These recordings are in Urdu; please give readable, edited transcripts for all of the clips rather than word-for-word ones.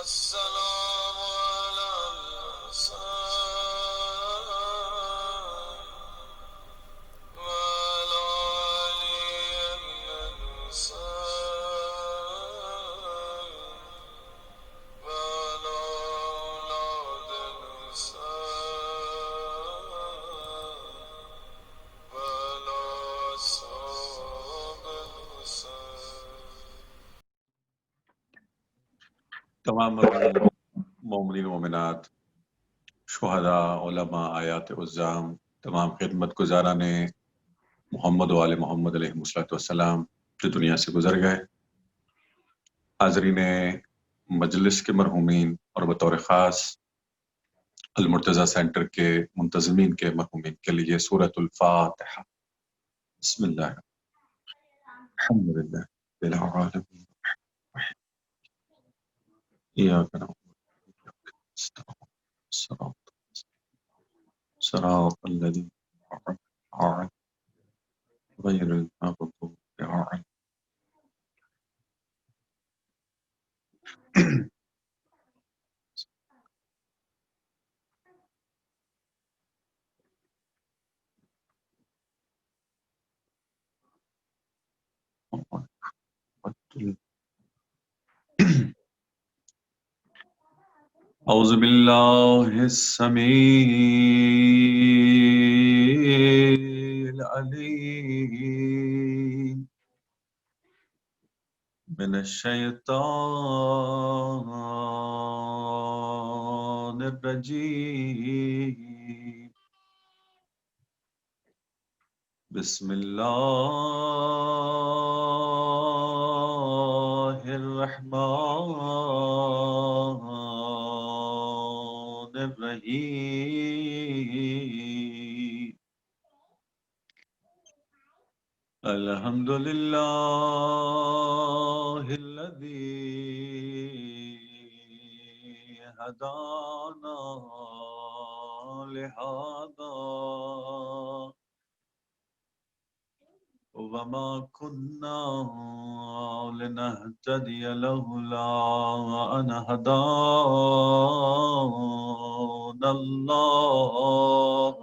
السلام على الإنسان وعلى علي الإنسان وعلى أولاد الإنسان وعلى أصحاب الإنسان. تمام مومنین مومنات، شہداء، علماء، آیات عزام، تمام خدمت گزاران محمد و آل محمد علیہ السلام جو دنیا سے گزر گئے، حاضرین مجلس کے مرحومین اور بطور خاص المرتضی سینٹر کے منتظمین کے مرحومین کے لیے سورۃ الفاتحہ. بسم اللہ الحمد للہ رب العالمین ایاک نعبد وإیاک نستعین صراط الذین أنعمت عليهم غير المغضوب عليهم. أعوذ بالله السميع العليم من الشيطان الرجيم. بسم الله الرحمن الرحيم. الحمد لله الذي هدانا لهذا وما كنا لنهتدي لولا أن هدانا الله.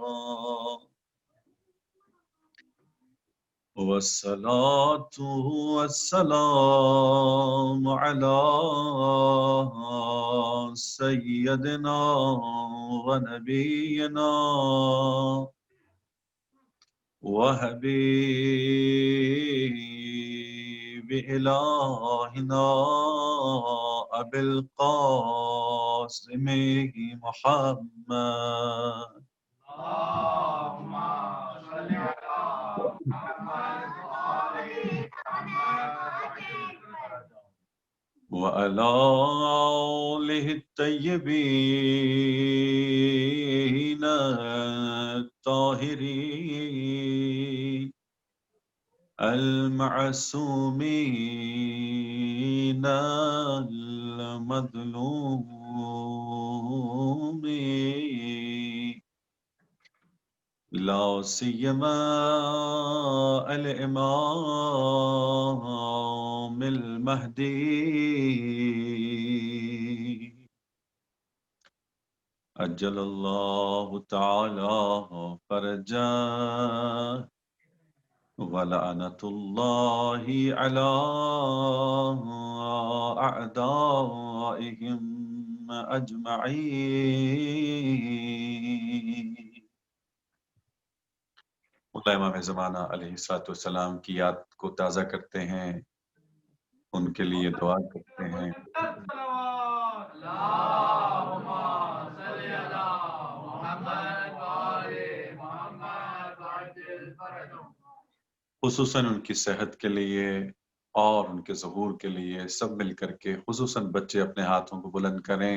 والصلاة والسلام على سيدنا ونبينا وحبيب إلهنا أبي القاسم محمد. اللهم صل على محمد وعلى آله الطيبين الطاهرين المعصومين المظلومين، لا سيما الإمام المهدي أجل الله تعالى فرجاه، ولعنة الله على أعدائهم أجمعين. مولا امام زمانہ علیہ السلام کی یاد کو تازہ کرتے ہیں، ان کے لیے دعا کرتے ہیں. اللهم صل على محمد وآل محمد وعجل فرجهم. خصوصاً ان کی صحت کے لیے اور ان کے ظہور کے لیے سب مل کر کے، خصوصاً بچے اپنے ہاتھوں کو بلند کریں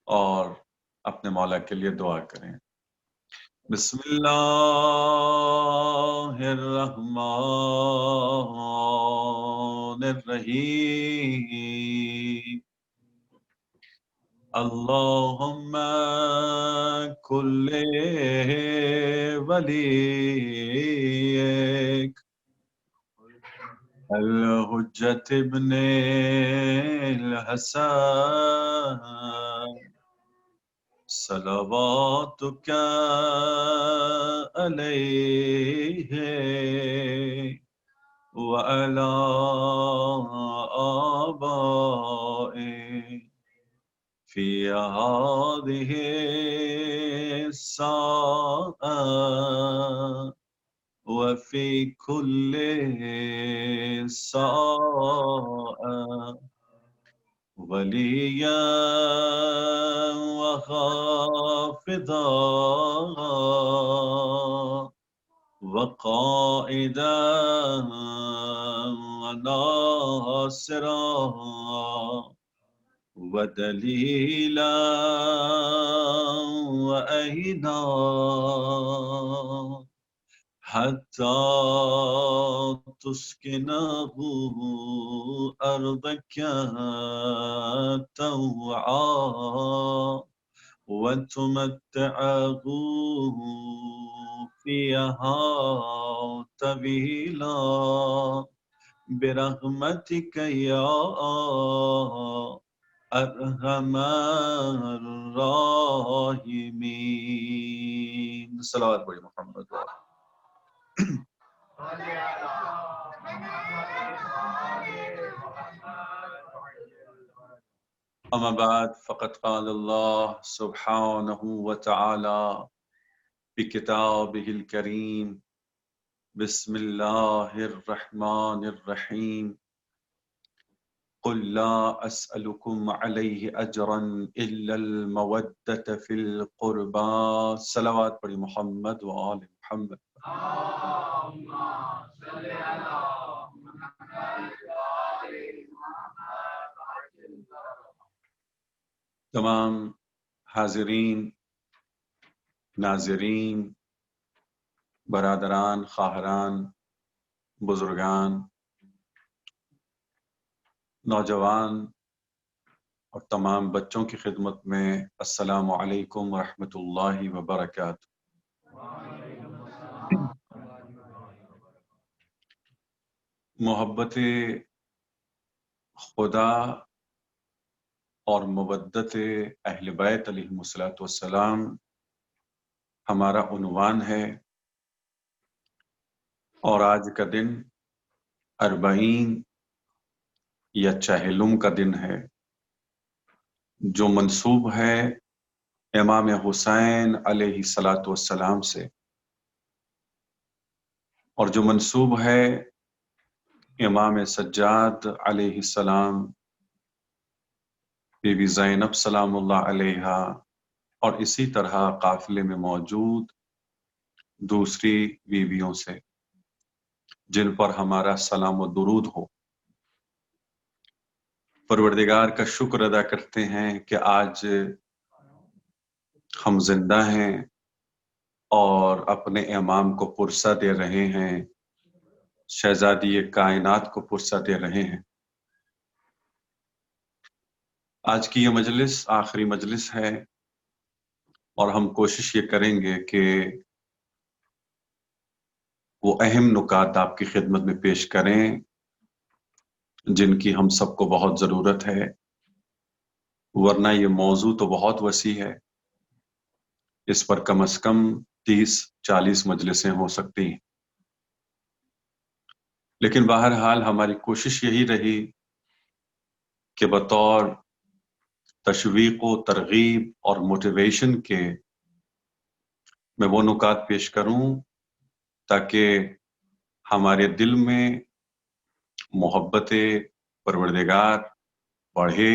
اور اپنے مولا کے لیے دعا کریں. بسم اللہ الرحمن الرحیم. اللهم كل وليك الحجة ابن الحسن صلواتك عليه وعلى آبائه في هذه الساعة وفي كل ساعة وليا وخافضا وقائدا وناصرا ودليلا وأيدا حتى تسكنه أرضك طوعا وتمتعه فيها طويلا برحمتك يا أرحم الراحمين. صلوات بڑی محمد وعلى صل على محمد وآل محمد وعجل فرجهم. أما بعد فقد قال الله سبحانه وتعالى في كتابه الكريم بسم الله الرحمن الرحيم قل لا أسألكم عليه أجرا إلا المودة في القربى. صلوات پڑھی محمد وآل محمد. اللهم صل على محمد وآل محمد وعجل فرجهم. تمام حاضرین، ناظرین، برادران، خواہران، بزرگان، نوجوان اور تمام بچوں کی خدمت میں السلام علیکم ورحمۃ اللہ وبرکاتہ. محبت خدا اور مودت اہل بیت علیہم السلام ہمارا عنوان ہے، اور آج کا دن 40 یا چہلم کا دن ہے، جو منسوب ہے امام حسین علیہ السلام سے، اور جو منسوب ہے امام سجاد علیہ السلام، بی بی زینب سلام اللہ علیہا، اور اسی طرح قافلے میں موجود دوسری بیویوں سے جن پر ہمارا سلام و درود ہو. پروردگار کا شکر ادا کرتے ہیں کہ آج ہم زندہ ہیں اور اپنے امام کو پرسہ دے رہے ہیں، شہزادی کائنات کو پرسہ دے رہے ہیں. آج کی یہ مجلس آخری مجلس ہے، اور ہم کوشش یہ کریں گے کہ وہ اہم نکات آپ کی خدمت میں پیش کریں جن کی ہم سب کو بہت ضرورت ہے، ورنہ یہ موضوع تو بہت وسیع ہے، اس پر کم از کم 30-40 مجلسیں ہو سکتی ہیں. لیکن بہرحال ہماری کوشش یہی رہی کہ بطور تشویق و ترغیب اور موٹیویشن کے میں وہ نکات پیش کروں تاکہ ہمارے دل میں محبت پروردگار بڑھے،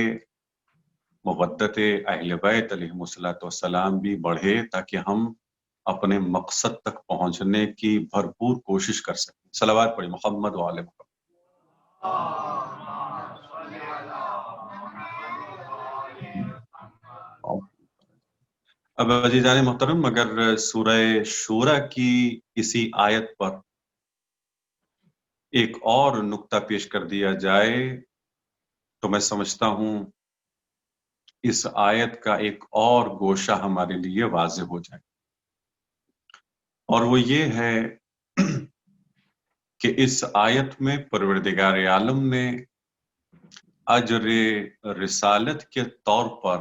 مودت اہل بیت علیہم السلام بھی بڑھے، تاکہ ہم اپنے مقصد تک پہنچنے کی بھرپور کوشش کر سکیں. صلوات پڑھی محمد وآل محمد. اللهم صل على محمد وآل محمد. اب عزیزان محترم، اگر سورہ شورى کی اسی آیت پر ایک اور نقطہ پیش کر دیا جائے تو میں سمجھتا ہوں اس آیت کا ایک اور گوشہ ہمارے لیے واضح ہو جائے، اور وہ یہ ہے کہ اس آیت میں پروردگار عالم نے اجر رسالت کے طور پر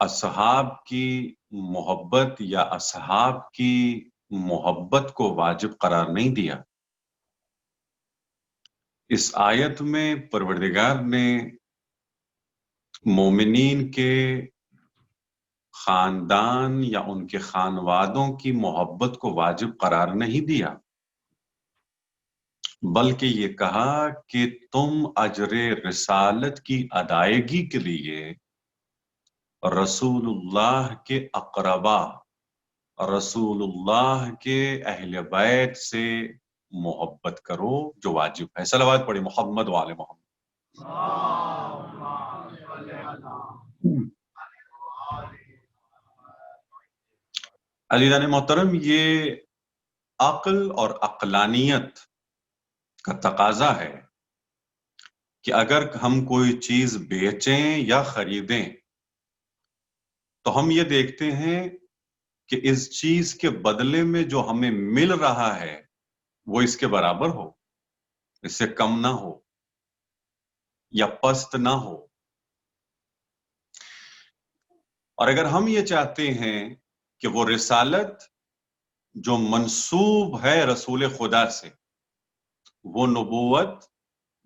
اصحاب کی محبت یا اصحاب کی محبت کو واجب قرار نہیں دیا۔ اس آیت میں پروردگار نے مومنین کے خاندان یا ان کے خانوادوں کی محبت کو واجب قرار نہیں دیا، بلکہ یہ کہا کہ تم اجر رسالت کی ادائیگی کے لیے رسول اللہ کے اقربا، رسول اللہ کے اہل بیت سے محبت کرو جو واجب ہے۔ صلوات پڑھی محمد وآل محمد۔ عزیزان محترم، یہ عقل اور عقلانیت کا تقاضا ہے کہ اگر ہم کوئی چیز بیچیں یا خریدیں تو ہم یہ دیکھتے ہیں کہ اس چیز کے بدلے میں جو ہمیں مل رہا ہے وہ اس کے برابر ہو، اس سے کم نہ ہو یا پست نہ ہو۔ اور اگر ہم یہ چاہتے ہیں کہ وہ رسالت جو منسوب ہے رسول خدا سے، وہ نبوت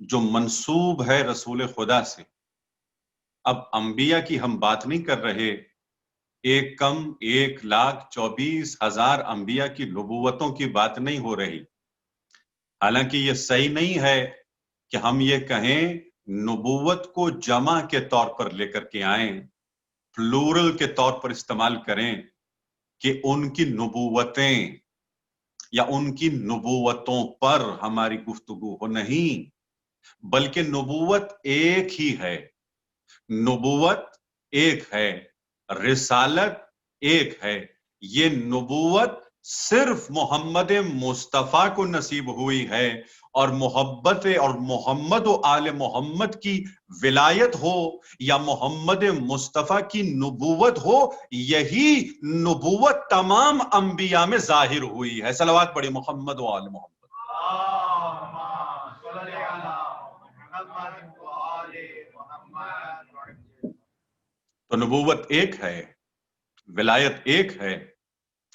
جو منسوب ہے رسول خدا سے، اب انبیاء کی ہم بات نہیں کر رہے، ایک کم 1,24,000 انبیاء کی نبوتوں کی بات نہیں ہو رہی۔ حالانکہ یہ صحیح نہیں ہے کہ ہم یہ کہیں نبوت کو جمع کے طور پر لے کر کے آئیں، پلورل کے طور پر استعمال کریں کہ ان کی نبوتیں یا ان کی نبوتوں پر ہماری گفتگو ہو، نہیں، بلکہ نبوت ایک ہی ہے، نبوت ایک ہے، رسالت ایک ہے۔ یہ نبوت صرف محمد مصطفیٰ کو نصیب ہوئی ہے، اور محبت اور محمد و آل محمد کی ولایت ہو یا محمد مصطفیٰ کی نبوت ہو، یہی نبوت تمام انبیاء میں ظاہر ہوئی ہے۔ صلوات پڑھی محمد و آل محمد۔ تو نبوت ایک ہے، ولایت ایک ہے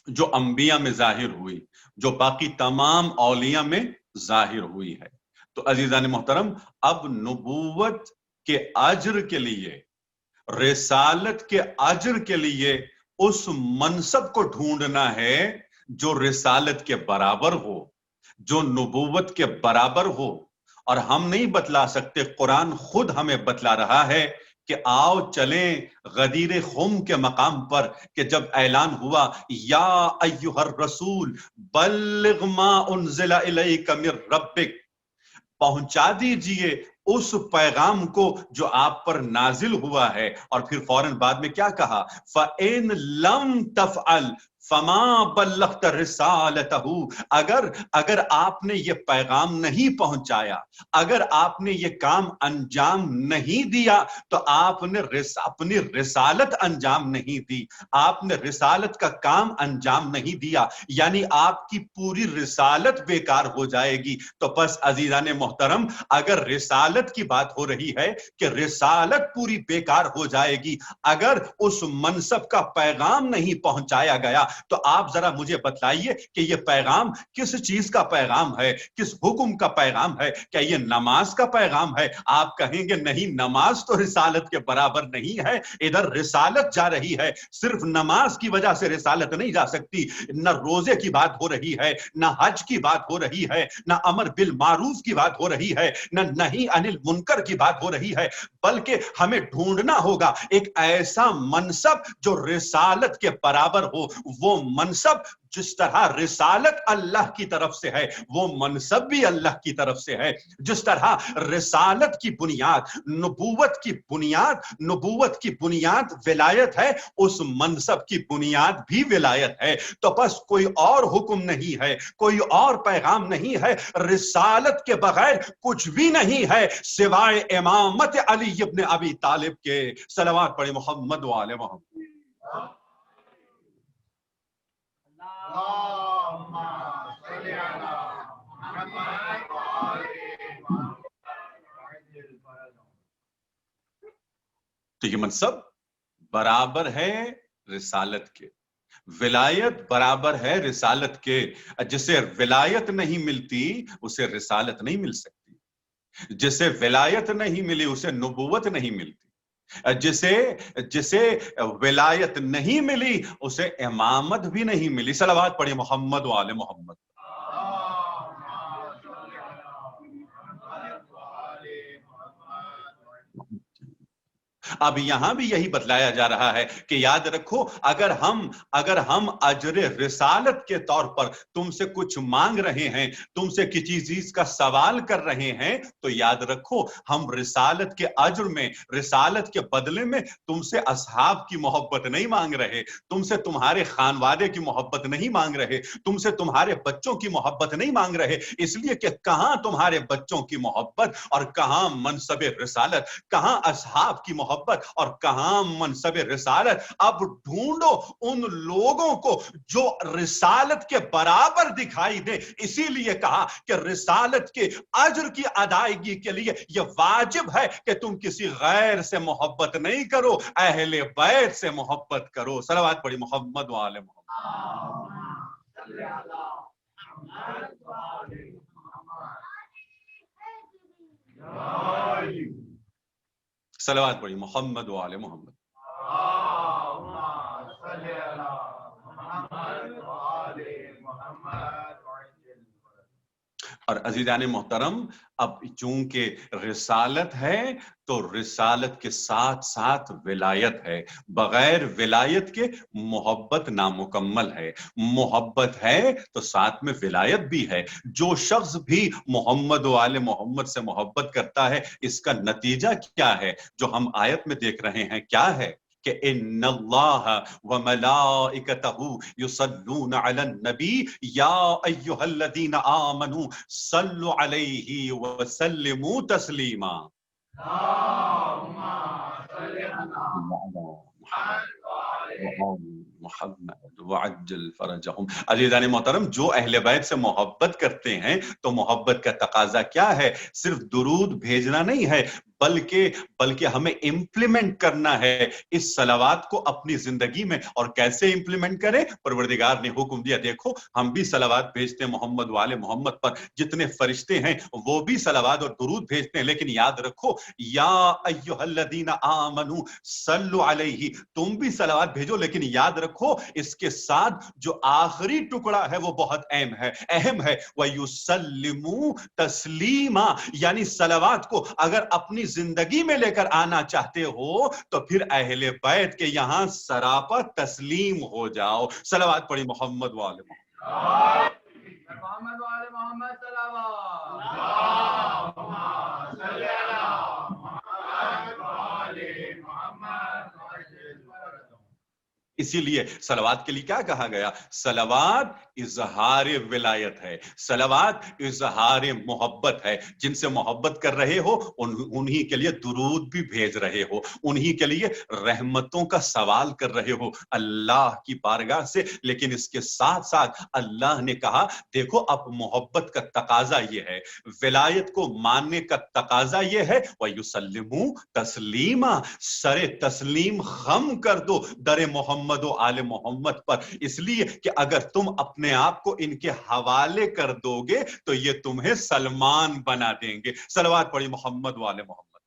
جو انبیاء میں ظاہر ہوئی، جو باقی تمام اولیاء میں ظاہر ہوئی ہے۔ تو عزیزان محترم، اب نبوت کے اجر کے لیے، رسالت کے اجر کے لیے اس منصب کو ڈھونڈنا ہے جو رسالت کے برابر ہو، جو نبوت کے برابر ہو۔ اور ہم نہیں بتلا سکتے، قرآن خود ہمیں بتلا رہا ہے کہ آؤ چلیں غدیر خم کے مقام پر، کہ جب اعلان ہوا یا ایھا الرسول بلغ ما انزل الیک من ربک، پہنچا دیجئے اس پیغام کو جو آپ پر نازل ہوا ہے۔ اور پھر فوراً بعد میں کیا کہا؟ فَإِن لَمْ تَفْعَلْ فَمَا بَلَّغْتَ رِسَالَتَهُ، اگر آپ نے یہ پیغام نہیں پہنچایا، اگر آپ نے یہ کام انجام نہیں دیا، تو آپ نے اپنی رسالت انجام نہیں دی، آپ نے رسالت کا کام انجام نہیں دیا، یعنی آپ کی پوری رسالت بیکار ہو جائے گی۔ تو بس عزیزان محترم، اگر رسالت کی بات ہو رہی ہے کہ رسالت پوری بیکار ہو جائے گی اگر اس منصب کا پیغام نہیں پہنچایا گیا، تو آپ ذرا مجھے بتلائیے کہ یہ پیغام کس چیز کا پیغام ہے، کس حکم کا پیغام ہے؟ کیا یہ نماز کا پیغام ہے؟ آپ کہیں گے نہیں، نماز تو رسالت کے برابر نہیں ہے، ادھر رسالت جا رہی ہے، صرف نماز کی وجہ سے رسالت نہیں جا سکتی، نہ روزے کی بات ہو رہی ہے، نہ حج کی بات ہو رہی ہے، نہ امر بالمعروف کی بات ہو رہی ہے، نہ نہی عن المنکر کی بات ہو رہی ہے، بلکہ ہمیں ڈھونڈنا ہوگا ایک ایسا منصب جو رسالت کے برابر ہو۔ وہ منصب جس طرح رسالت اللہ کی طرف سے ہے، وہ منصب بھی اللہ کی طرف سے ہے۔ جس طرح رسالت کی بنیاد، نبوت کی بنیاد ولایت ہے، اس منصب کی بنیاد بھی ولایت ہے۔ تو بس کوئی اور حکم نہیں ہے، کوئی اور پیغام نہیں ہے، رسالت کے بغیر کچھ بھی نہیں ہے سوائے امامت علی ابن ابی طالب کے۔ صلوات پڑھیں محمد و آل محمد۔ صل على محمد وآل محمد وعجل فرجهم. تو یہ منصب برابر ہے رسالت کے، ولایت برابر ہے رسالت کے. جسے ولایت نہیں ملتی اسے رسالت نہیں مل سکتی، جسے ولایت نہیں ملی اسے نبوت نہیں ملتی، جسے ولایت نہیں ملی اسے امامت بھی نہیں ملی. صلوات پڑھی محمد و آل محمد. اب یہاں بھی یہی بتلایا جا رہا ہے کہ یاد رکھو، اگر ہم اجر رسالت کے طور پر تم سے کچھ مانگ رہے ہیں، تم سے کسی چیز کا سوال کر رہے ہیں، تو یاد رکھو ہم رسالت کے اجر میں، رسالت کے بدلے میں تم سے اصحاب کی محبت نہیں مانگ رہے، تم سے تمہارے خانوادے کی محبت نہیں مانگ رہے، تم سے تمہارے بچوں کی محبت نہیں مانگ رہے. اس لیے کہ کہاں تمہارے بچوں کی محبت اور کہاں منصب رسالت، کہاں اصحاب کی محبت اور کہاں منصب رسالت. اب ڈھونڈو ان لوگوں کو جو رسالت کے برابر دکھائی دے. اسی لیے کہا کہ رسالت کے اجر کی ادائیگی کے لیے یہ واجب ہے کہ تم کسی غیر سے محبت نہیں کرو، اہل بیت سے محبت کرو. صلوات پڑھی محمد و آل محمد. صل على محمد وآل محمد. صلوات پڑھی محمد و آل محمد. اللهم صل على محمد وآل محمد وعجل فرجهم. اور عزیزان محترم، اب چونکہ رسالت ہے تو رسالت کے ساتھ ساتھ ولایت ہے. بغیر ولایت کے محبت نامکمل ہے، محبت ہے تو ساتھ میں ولایت بھی ہے. جو شخص بھی محمد و آل محمد سے محبت کرتا ہے، اس کا نتیجہ کیا ہے جو ہم آیت میں دیکھ رہے ہیں؟ کیا ہے کہ ان اللہ وملائکتہ یصلون علی النبی یا ایھا الذین آمنوا صلوا علیہ وسلموا تسلیما. اللهم صل على محمد وعجل فرجهم. عزیزان محترم، جو اہل بیت سے محبت کرتے ہیں تو محبت کا تقاضا کیا ہے؟ صرف درود بھیجنا نہیں ہے، بلکہ ہمیں امپلیمنٹ کرنا ہے اس صلوات کو اپنی زندگی میں. اور کیسے امپلیمنٹ کریں؟ پروردگار نے حکم دیا. دیکھو ہم بھی صلوات بھیجتے ہیں محمد والے محمد پر، جتنے فرشتے ہیں وہ بھی صلوات اور درود بھیجتے ہیں. لیکن یاد رکھو، یا ایھا الذین آمنوا صلوا علیہ، تم بھی صلوات بھیجو. لیکن یاد رکھو اس کے ساتھ جو آخری ٹکڑا ہے وہ بہت اہم ہے. وَيُسَلِّمُوا تَسْلِيمًا، یعنی صلوات کو اگر اپنی زندگی میں لے کر آنا چاہتے ہو تو پھر اہل بیت کے یہاں سراپا تسلیم ہو جاؤ. صلوات پڑھی محمد وآل محمد. محمد وآل محمد صلوات. اللهم صل على محمد وآل محمد وعجل فرجهم. اسی لیے صلوات کے لیے کیا کہا گیا؟ صلوات اظہار ولایت ہے، صلوات اظہار محبت ہے. جن سے محبت کر رہے ہو انہی کے لیے درود بھی بھیج رہے ہو، انہی کے لیے رحمتوں کا سوال کر رہے ہو اللہ کی بارگاہ سے. لیکن اس کے ساتھ ساتھ اللہ نے کہا دیکھو اب محبت کا تقاضا یہ ہے، ولایت کو ماننے کا تقاضا یہ ہے وَيُسَلِّمُوا تَسْلِيمًا، سر تسلیم خم کر دو در محمد و آل محمد پر. اس لیے کہ اگر تم اپنے آپ کو ان کے حوالے کر دو گے تو یہ تمہیں سلمان بنا دیں گے. صلوات پڑھی محمد و آل محمد.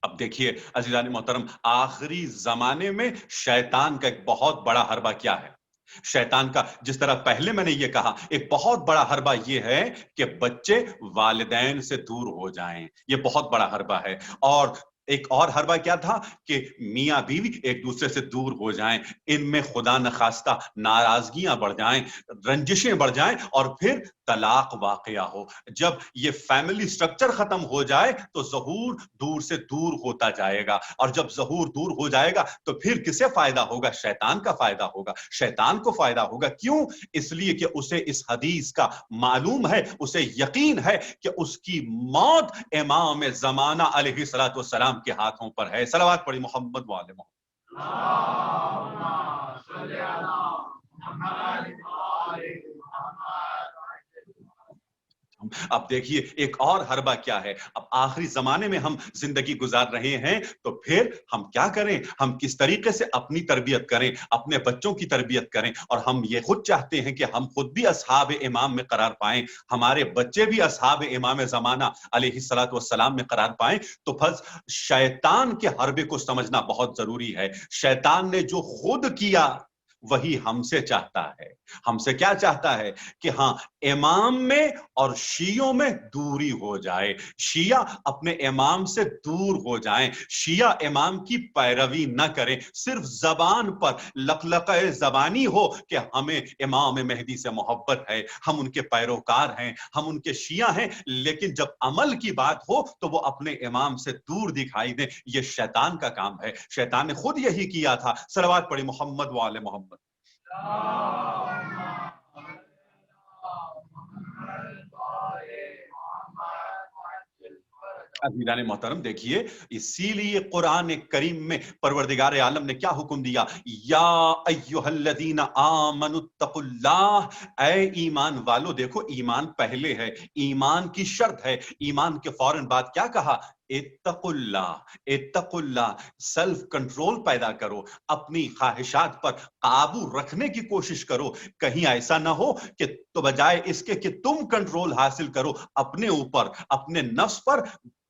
اب دیکھیے عزیزان محترم، آخری زمانے میں شیطان کا ایک بہت بڑا حربہ کیا ہے؟ شیطان کا، جس طرح پہلے میں نے یہ کہا، ایک بہت بڑا حربہ یہ ہے کہ بچے والدین سے دور ہو جائیں. یہ بہت بڑا حربہ ہے. اور ایک اور حربہ کیا تھا کہ میاں بیوی ایک دوسرے سے دور ہو جائیں، ان میں خدا نخواستہ ناراضگیاں بڑھ جائیں، رنجشیں بڑھ جائیں اور پھر طلاق واقعہ ہو. جب یہ فیملی سٹرکچر ختم ہو جائے تو ظہور دور سے دور ہوتا جائے گا. اور جب ظہور دور ہو جائے گا تو پھر کسے فائدہ ہوگا؟ شیطان کا فائدہ ہوگا، شیطان کو فائدہ ہوگا. کیوں؟ اس لیے کہ اسے اس حدیث کا معلوم ہے، اسے یقین ہے کہ اس کی موت امام زمانہ علیہ الصلوۃ والسلام اسلام کے ہاتھوں پر ہے. صلوات پڑھی محمد والے محمد. اللهم صل على محمد وآل محمد. اب دیکھیے ایک اور حربہ کیا ہے. اب آخری زمانے میں ہم زندگی گزار رہے ہیں تو پھر ہم کیا کریں, ہم کس طریقے سے اپنی تربیت کریں, اپنے بچوں کی تربیت کریں. اور ہم یہ خود چاہتے ہیں کہ ہم خود بھی اصحاب امام میں قرار پائیں, ہمارے بچے بھی اصحاب امام زمانہ علیہ الصلوۃ والسلام میں قرار پائیں. تو بس شیطان کے حربے کو سمجھنا بہت ضروری ہے. شیطان نے جو خود کیا وہی ہم سے چاہتا ہے. ہم سے کیا چاہتا ہے کہ ہاں امام میں اور شیعوں میں دوری ہو جائے, شیعہ اپنے امام سے دور ہو جائیں, شیعہ امام کی پیروی نہ کریں, صرف زبان پر لقلقہ زبانی ہو کہ ہمیں امام مہدی سے محبت ہے, ہم ان کے پیروکار ہیں, ہم ان کے شیعہ ہیں, لیکن جب عمل کی بات ہو تو وہ اپنے امام سے دور دکھائی دیں. یہ شیطان کا کام ہے, شیطان نے خود یہی کیا تھا. صلوات پڑھی محمد وآل محمد. عزیزان محترم دیکھیے, اسی لیے قرآن کریم میں پروردگار عالم نے کیا حکم دیا, یا ایھا الذین آمنوا اتقوا اللہ, اے ایمان والو. دیکھو ایمان پہلے ہے, ایمان کی شرط ہے. ایمان کے فوراً بعد کیا کہا, اتقوا اللہ, اتقوا اللہ. سیلف کنٹرول پیدا کرو, اپنی خواہشات پر قابو رکھنے کی کوشش کرو. کہیں ایسا نہ ہو کہ تو بجائے اس کے کہ تم کنٹرول حاصل کرو اپنے اوپر, اپنے نفس پر,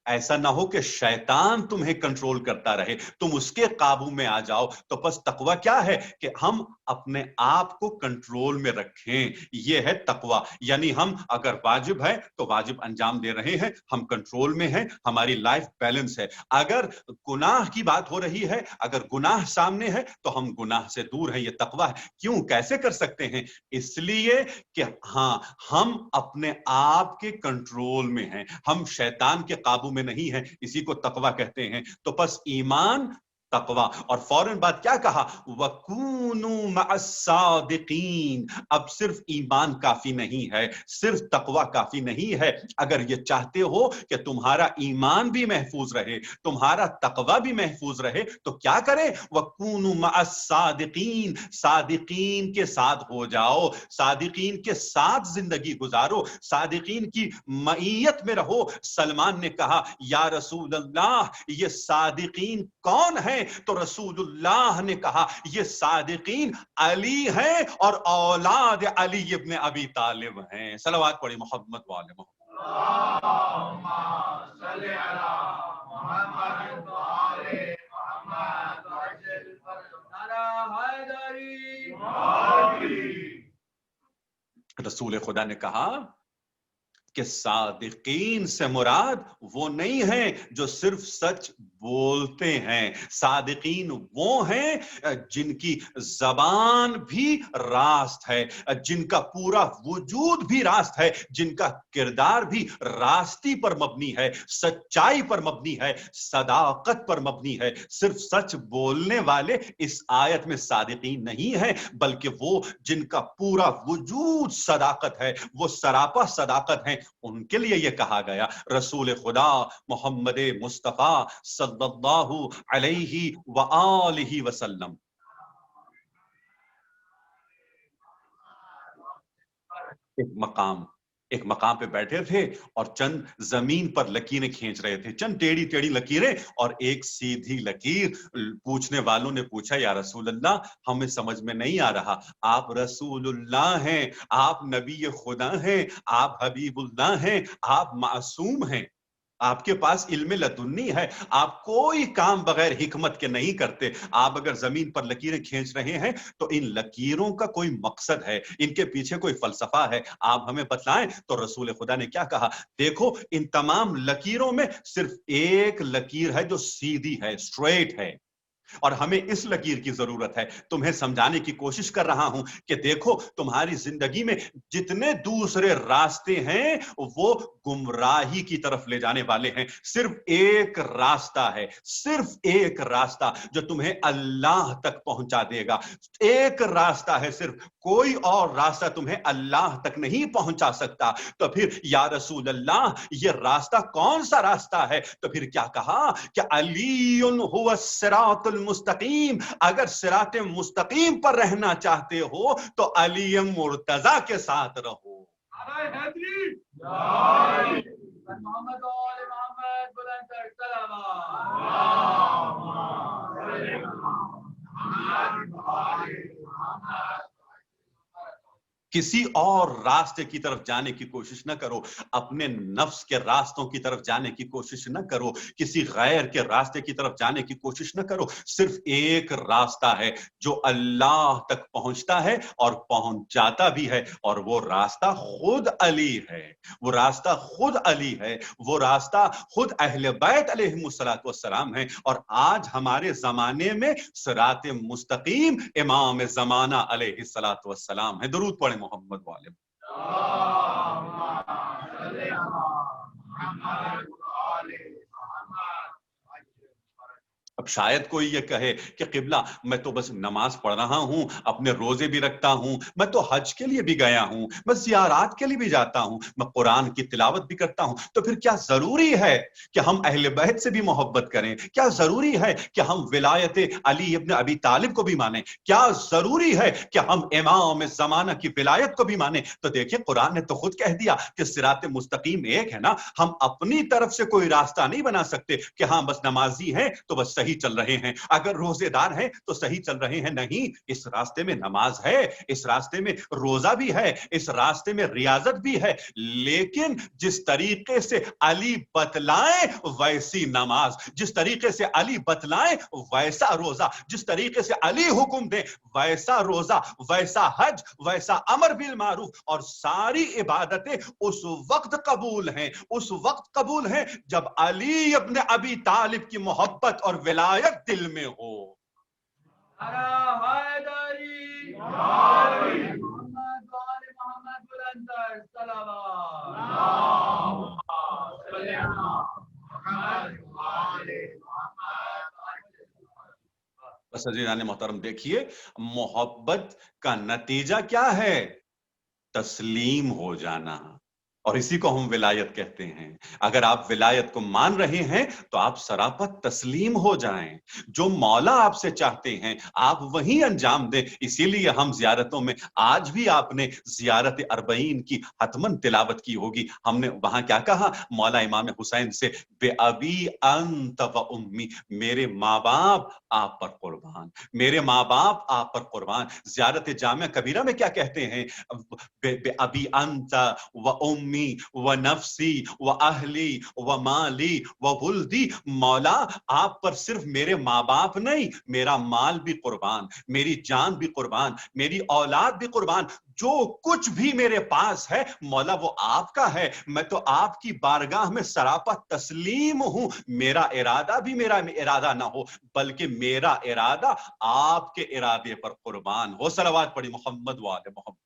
ایسا نہ ہو کہ شیطان تمہیں کنٹرول کرتا رہے, تم اس کے قابو میں آ جاؤ. تو بس تقوی کیا ہے کہ ہم اپنے آپ کو کنٹرول میں رکھیں. یہ ہے تقوی. یعنی ہم اگر واجب ہے تو واجب انجام دے رہے ہیں, ہم کنٹرول میں ہیں, ہماری لائف بیلنس ہے. اگر گناہ کی بات ہو رہی ہے, اگر گناہ سامنے ہے تو ہم گناہ سے دور ہیں. یہ تقوی ہے. کیوں, کیسے کر سکتے ہیں؟ اس لیے کہ ہاں ہم اپنے آپ کے کنٹرول میں ہیں, ہم شیطان کے قابو میں نہیں ہے. اسی کو تقوی کہتے ہیں. تو پس ایمان, تقوی, اور فوراً بعد کیا کہا, وَكُونُوا مَعَ الصَّادِقِينَ. اب صرف ایمان کافی نہیں ہے, صرف تقوی کافی نہیں ہے. اگر یہ چاہتے ہو کہ تمہارا ایمان بھی محفوظ رہے, تمہارا تقوی بھی محفوظ رہے, تو کیا کریں, وَكُونُوا مَعَ الصَّادِقِينَ. صادقین کے ساتھ ہو جاؤ, صادقین کے ساتھ زندگی گزارو, صادقین کی معیت میں رہو. سلمان نے کہا, یا رسول اللہ یہ صادقین کون ہیں؟ تو رسول اللہ نے کہا, یہ صادقین علی ہیں اور اولاد علی ابن ابی طالب ہیں. صلوات پڑھی محمد والے محمد. اللهم صل على محمد وآل محمد وعجل فرجنا حیدری. رسول خدا نے کہا کہ صادقین سے مراد وہ نہیں ہیں جو صرف سچ بولتے ہیں. صادقین وہ ہیں جن کی زبان بھی راست ہے, جن کا پورا وجود بھی راست ہے, جن کا کردار بھی راستی پر مبنی ہے, سچائی پر مبنی ہے, صداقت پر مبنی ہے. صرف سچ بولنے والے اس آیت میں صادقین نہیں ہیں, بلکہ وہ جن کا پورا وجود صداقت ہے, وہ سراپا صداقت ہیں. ان کے لیے یہ کہا گیا. رسول خدا محمد مصطفیٰ صلی اللہ علیہ وآلہ وسلم ایک مقام پہ بیٹھے تھے اور چند زمین پر لکیریں کھینچ رہے تھے, چند ٹیڑھی ٹیڑھی لکیریں اور ایک سیدھی لکیر. پوچھنے والوں نے پوچھا, یا رسول اللہ ہمیں سمجھ میں نہیں آ رہا, آپ رسول اللہ ہیں, آپ نبی خدا ہیں, آپ حبیب اللہ ہیں, آپ معصوم ہیں, آپ کے پاس علم لدنی ہے, آپ کوئی کام بغیر حکمت کے نہیں کرتے. آپ اگر زمین پر لکیریں کھینچ رہے ہیں تو ان لکیروں کا کوئی مقصد ہے, ان کے پیچھے کوئی فلسفہ ہے, آپ ہمیں بتلائیں. تو رسول خدا نے کیا کہا, دیکھو ان تمام لکیروں میں صرف ایک لکیر ہے جو سیدھی ہے, اسٹریٹ ہے. اور ہمیں اس لکیر کی ضرورت ہے. تمہیں سمجھانے کی کوشش کر رہا ہوں کہ دیکھو تمہاری زندگی میں جتنے دوسرے راستے ہیں وہ گمراہی کی طرف لے جانے والے ہیں. صرف ایک راستہ ہے, صرف ایک راستہ جو تمہیں اللہ تک پہنچا دے گا. ایک راستہ ہے صرف, کوئی اور راستہ تمہیں اللہ تک نہیں پہنچا سکتا. تو پھر یا رسول اللہ یہ راستہ کون سا راستہ ہے؟ تو پھر کیا کہا کہ علی هو الصراط المستقیم. اگر صراط مستقیم پر رہنا چاہتے ہو تو علی مرتضی کے ساتھ رہو. محمد وآل محمد بلند تر صلوات. کسی اور راستے کی طرف جانے کی کوشش نہ کرو, اپنے نفس کے راستوں کی طرف جانے کی کوشش نہ کرو, کسی غیر کے راستے کی طرف جانے کی کوشش نہ کرو. صرف ایک راستہ ہے جو اللہ تک پہنچتا ہے اور پہنچاتا بھی ہے, اور وہ راستہ خود علی ہے. وہ راستہ خود علی ہے, وہ راستہ خود اہل بیت علیہم الصلوۃ والسلام ہے. اور آج ہمارے زمانے میں صراط مستقیم امام زمانہ علیہ الصلوۃ والسلام ہے. درود پڑھیں محمد والے. اب شاید کوئی یہ کہے کہ قبلہ میں تو بس نماز پڑھ رہا ہوں, اپنے روزے بھی رکھتا ہوں, میں تو حج کے لیے بھی گیا ہوں, میں زیارات کے لیے بھی جاتا ہوں, میں قرآن کی تلاوت بھی کرتا ہوں, تو پھر کیا ضروری ہے کہ ہم اہل بیت سے بھی محبت کریں؟ کیا ضروری ہے کہ ہم ولایت علی ابن ابی طالب کو بھی مانیں؟ کیا ضروری ہے کہ ہم امام زمانہ کی ولایت کو بھی مانیں؟ تو دیکھیں قرآن نے تو خود کہہ دیا کہ صراط مستقیم ایک ہے نا. ہم اپنی طرف سے کوئی راستہ نہیں بنا سکتے کہ ہاں بس نمازی ہیں تو بس صحیح چل رہے ہیں, اگر روزے دار ہیں تو صحیح چل رہے ہیں. نہیں, اس راستے میں نماز ہے, اس راستے میں روزہ بھی ہے, اس راستے میں ریاضت بھی ہے, لیکن جس طریقے سے علی بتلائیں ویسی نماز, جس طریقے سے علی بتلائیں ویسا روزہ, جس طریقے سے علی حکم دیں ویسا روزہ, ویسا حج, ویسا امر بالمعروف, اور ساری عبادتیں اس وقت قبول ہیں, اس وقت قبول ہیں جب علی ابن ابی طالب کی محبت اور ولایت دل میں ہو. حیدری محمد وآل محمد بلند تر صلوات. بس عزیزان محترم دیکھیے, محبت کا نتیجہ کیا ہے؟ تسلیم ہو جانا, اور اسی کو ہم ولایت کہتے ہیں. اگر آپ ولایت کو مان رہے ہیں تو آپ سراپا تسلیم ہو جائیں. جو مولا آپ سے چاہتے ہیں آپ وہی انجام دیں. اسی لیے ہم زیارتوں میں, آج بھی آپ نے زیارت اربعین کی حتماً تلاوت کی ہوگی, ہم نے وہاں کیا کہا؟ مولا امام حسین سے بے ابی انت و امی, میرے ماں باپ آپ پر قربان, میرے ماں باپ آپ پر قربان. زیارت جامعہ کبیرہ میں کیا کہتے ہیں؟ بے ابی انت و امی و نفسی و اہلی و مالی و ولدی. مولا آپ پر صرف میرے ماں باپ نہیں, میرا مال بھی قربان, میری جان بھی قربان, میری اولاد بھی قربان, جو کچھ بھی میرے پاس ہے مولا وہ آپ کا ہے. میں تو آپ کی بارگاہ میں سراپا تسلیم ہوں. میرا ارادہ بھی میرا ارادہ نہ ہو, بلکہ میرا ارادہ آپ کے ارادے پر قربان ہو. صلوات پڑھی محمد وآل محمد.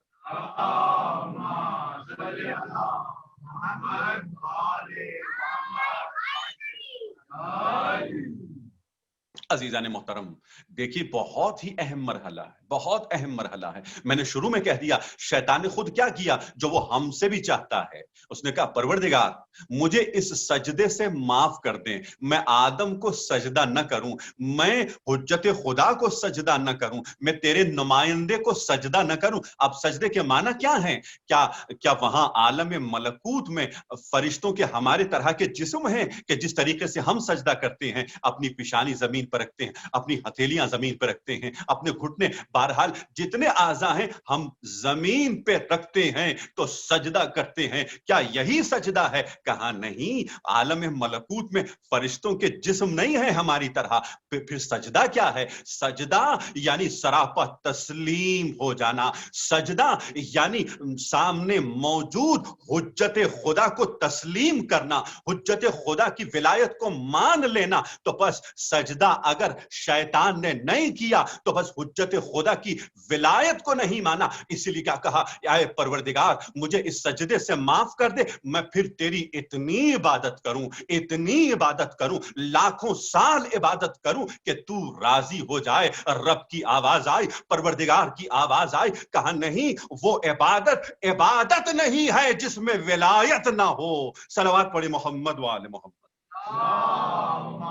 عزیزان محترم دیکھیے, بہت ہی اہم مرحلہ ہے, بہت اہم مرحلہ ہے. میں نے شروع میں کہہ دیا, شیطان نے خود کیا کیا جو وہ ہم سے بھی چاہتا ہے. اس نے کہا پروردگار مجھے اس سجدے سے معاف کر دیں, میں آدم کو سجدہ نہ کروں, میں حجت خدا کو سجدہ نہ کروں, میں تیرے نمائندے کو سجدہ نہ کروں. اب سجدے کے معنی کیا ہیں؟ کیا وہاں عالم ملکوت میں فرشتوں کے ہمارے طرح کے جسم ہیں کہ جس طریقے سے ہم سجدہ کرتے ہیں, اپنی پیشانی زمین پر رکھتے ہیں, اپنی ہتھیلیاں زمین پہ رکھتے ہیں, اپنے گھٹنے, بہرحال جتنے اعضاء ہیں ہم زمین پہ رکھتے ہیں تو سجدہ کرتے ہیں. کیا یہی سجدہ ہے؟ کہا نہیں, عالم ملکوت میں فرشتوں کے جسم نہیں ہیں ہماری طرح. پھر سجدہ کیا ہے؟ سجدہ یعنی سراپا تسلیم ہو جانا, سجدہ یعنی سامنے موجود حجت خدا کو تسلیم کرنا, حجت خدا کی ولایت کو مان لینا. تو بس سجدہ اگر شیطان نے نہیں کیا تو بس حجت خدا کی ولایت کو نہیں مانا، اسی لیے کیا کہا، اے پروردگار مجھے اس سجدے سے معاف کر دے، میں پھر تیری اتنی عبادت کروں، اتنی عبادت کروں، لاکھوں سال عبادت کروں کہ تو راضی ہو جائے۔ رب کی آواز آئی، پروردگار کی آواز آئی، کہا نہیں، وہ عبادت نہیں ہے جس میں ولایت نہ ہو۔ صلوات پڑھی محمد وآل محمد۔ اللهم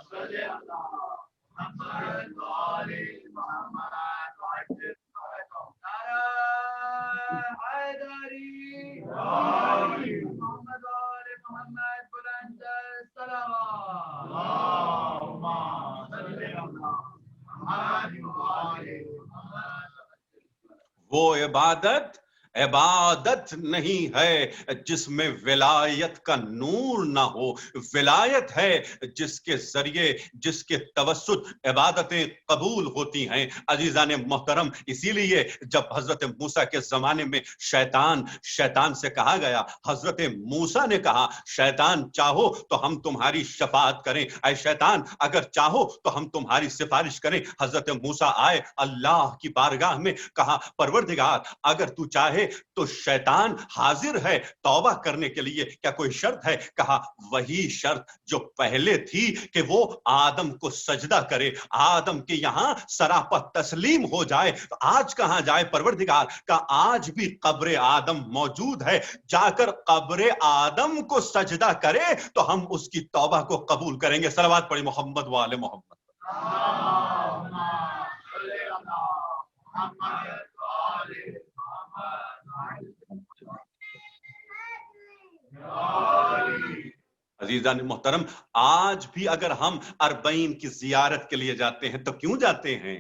صل على محمد وآل محمد وعجل فرجهم. نعرہ حیدری، محمد وآل محمد بلندر صلوات. اللهم صل على محمد وآل محمد. وہ عبادت نہیں ہے جس میں ولایت کا نور نہ ہو، ولایت ہے جس کے ذریعے، جس کے توسط عبادتیں قبول ہوتی ہیں۔ عزیزان محترم، اسی لیے جب حضرت موسیٰ کے زمانے میں شیطان سے کہا گیا، حضرت موسیٰ نے کہا، شیطان چاہو تو ہم تمہاری شفاعت کریں، اے شیطان اگر چاہو تو ہم تمہاری سفارش کریں۔ حضرت موسیٰ آئے اللہ کی بارگاہ میں، کہا پروردگار اگر تو چاہے تو شیطان حاضر ہے توبہ کرنے کے لیے، کیا کوئی شرط ہے؟ کہا وہی شرط جو پہلے تھی کہ وہ آدم کو سجدہ کرے، آدم کے یہاں سراپا تسلیم ہو جائے۔ آج کہاں جائے پروردگار؟ کہ آج بھی قبر آدم موجود ہے، جا کر قبر آدم کو سجدہ کرے تو ہم اس کی توبہ کو قبول کریں گے۔ صلوات پڑھی محمد وآل محمد۔ اللهم صل على محمد وآل محمد. عزیزان محترم، آج بھی اگر ہم اربعین کی زیارت کے لیے جاتے ہیں تو کیوں جاتے ہیں؟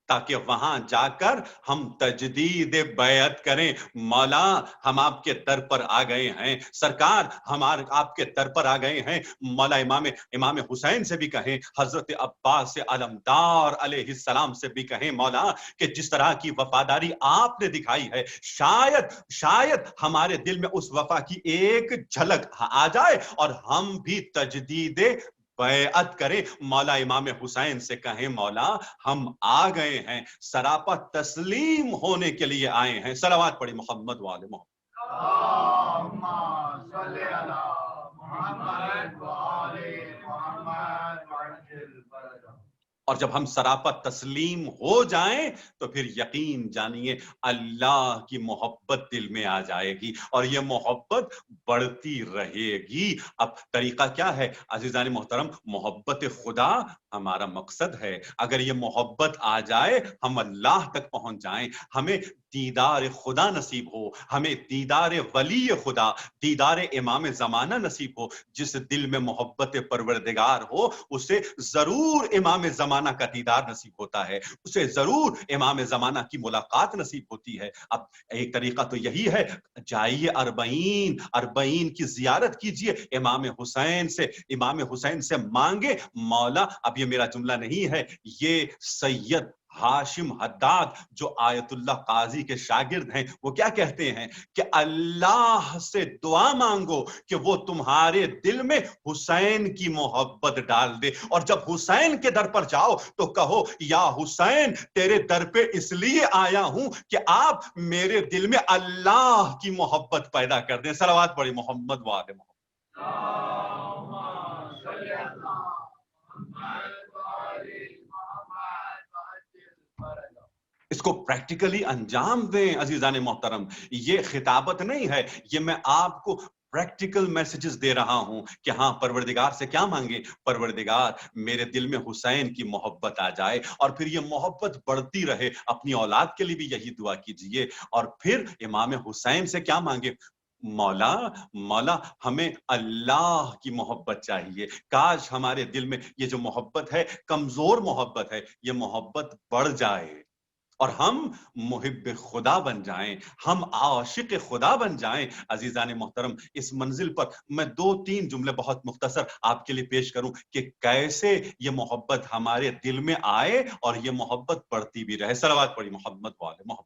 تاکہ وہاں جا کر ہم تجدید بیعت کریں، مولا ہم آپ کے در پر آ گئے ہیں، سرکار ہم آپ کے در پر آ گئے ہیں۔ مولا امام حسین سے بھی کہیں، حضرت عباس علمدار علیہ السلام سے بھی کہیں، مولا کہ جس طرح کی وفاداری آپ نے دکھائی ہے، شاید ہمارے دل میں اس وفا کی ایک جھلک آ جائے اور ہم بھی تجدید بیعت کریں۔ مولا امام حسین سے کہیں، مولا ہم آ گئے ہیں، سراپا تسلیم ہونے کے لیے آئے ہیں۔ صلوات پڑھی محمد وآل محمد۔ اللهم صل على محمد وآل محمد وعجل فرجهم. اور جب ہم سراپا تسلیم ہو جائیں تو پھر یقین جانیے اللہ کی محبت دل میں آ جائے گی اور یہ محبت بڑھتی رہے گی۔ اب طریقہ کیا ہے عزیزان محترم؟ محبت خدا ہمارا مقصد ہے۔ اگر یہ محبت آ جائے، ہم اللہ تک پہنچ جائیں، ہمیں دیدار خدا نصیب ہو، ہمیں دیدار ولی خدا، دیدار امام زمانہ نصیب ہو۔ جس دل میں محبت پروردگار ہو اسے ضرور امام زمانہ کا دیدار نصیب ہوتا ہے، اسے ضرور امام زمانہ کی ملاقات نصیب ہوتی ہے۔ اب ایک طریقہ تو یہی ہے، جائیے اربعین کی زیارت کیجئے، امام حسین سے مانگے، مولا اب یہ میرا جملہ نہیں ہے، یہ سید ہاشم حداد جو آیت اللہ قاضی کے شاگرد ہیں وہ کیا کہتے ہیں کہ اللہ سے دعا مانگو کہ وہ تمہارے دل میں حسین کی محبت ڈال دے، اور جب حسین کے در پر جاؤ تو کہو یا حسین تیرے در پہ اس لیے آیا ہوں کہ آپ میرے دل میں اللہ کی محبت پیدا کر دیں۔ صلوات پڑھی محمد وآل محمد۔ اس کو پریکٹیکلی انجام دیں عزیزان محترم۔ یہ خطابت نہیں ہے، یہ میں آپ کو پریکٹیکل میسیجز دے رہا ہوں کہ ہاں پروردگار سے کیا مانگے؟ پروردگار میرے دل میں حسین کی محبت آ جائے اور پھر یہ محبت بڑھتی رہے۔ اپنی اولاد کے لیے بھی یہی دعا کیجئے۔ اور پھر امام حسین سے کیا مانگے؟ مولا ہمیں اللہ کی محبت چاہیے، کاش ہمارے دل میں یہ جو محبت ہے، کمزور محبت ہے، یہ محبت بڑھ جائے اور ہم محب خدا بن جائیں، ہم عاشق خدا بن جائیں۔ عزیزان محترم، اس منزل پر میں 2-3 جملے بہت مختصر آپ کے لیے پیش کروں کہ کیسے یہ محبت ہمارے دل میں آئے اور یہ محبت بڑھتی بھی رہے۔ صلوات پڑھی محمد وآل محمد۔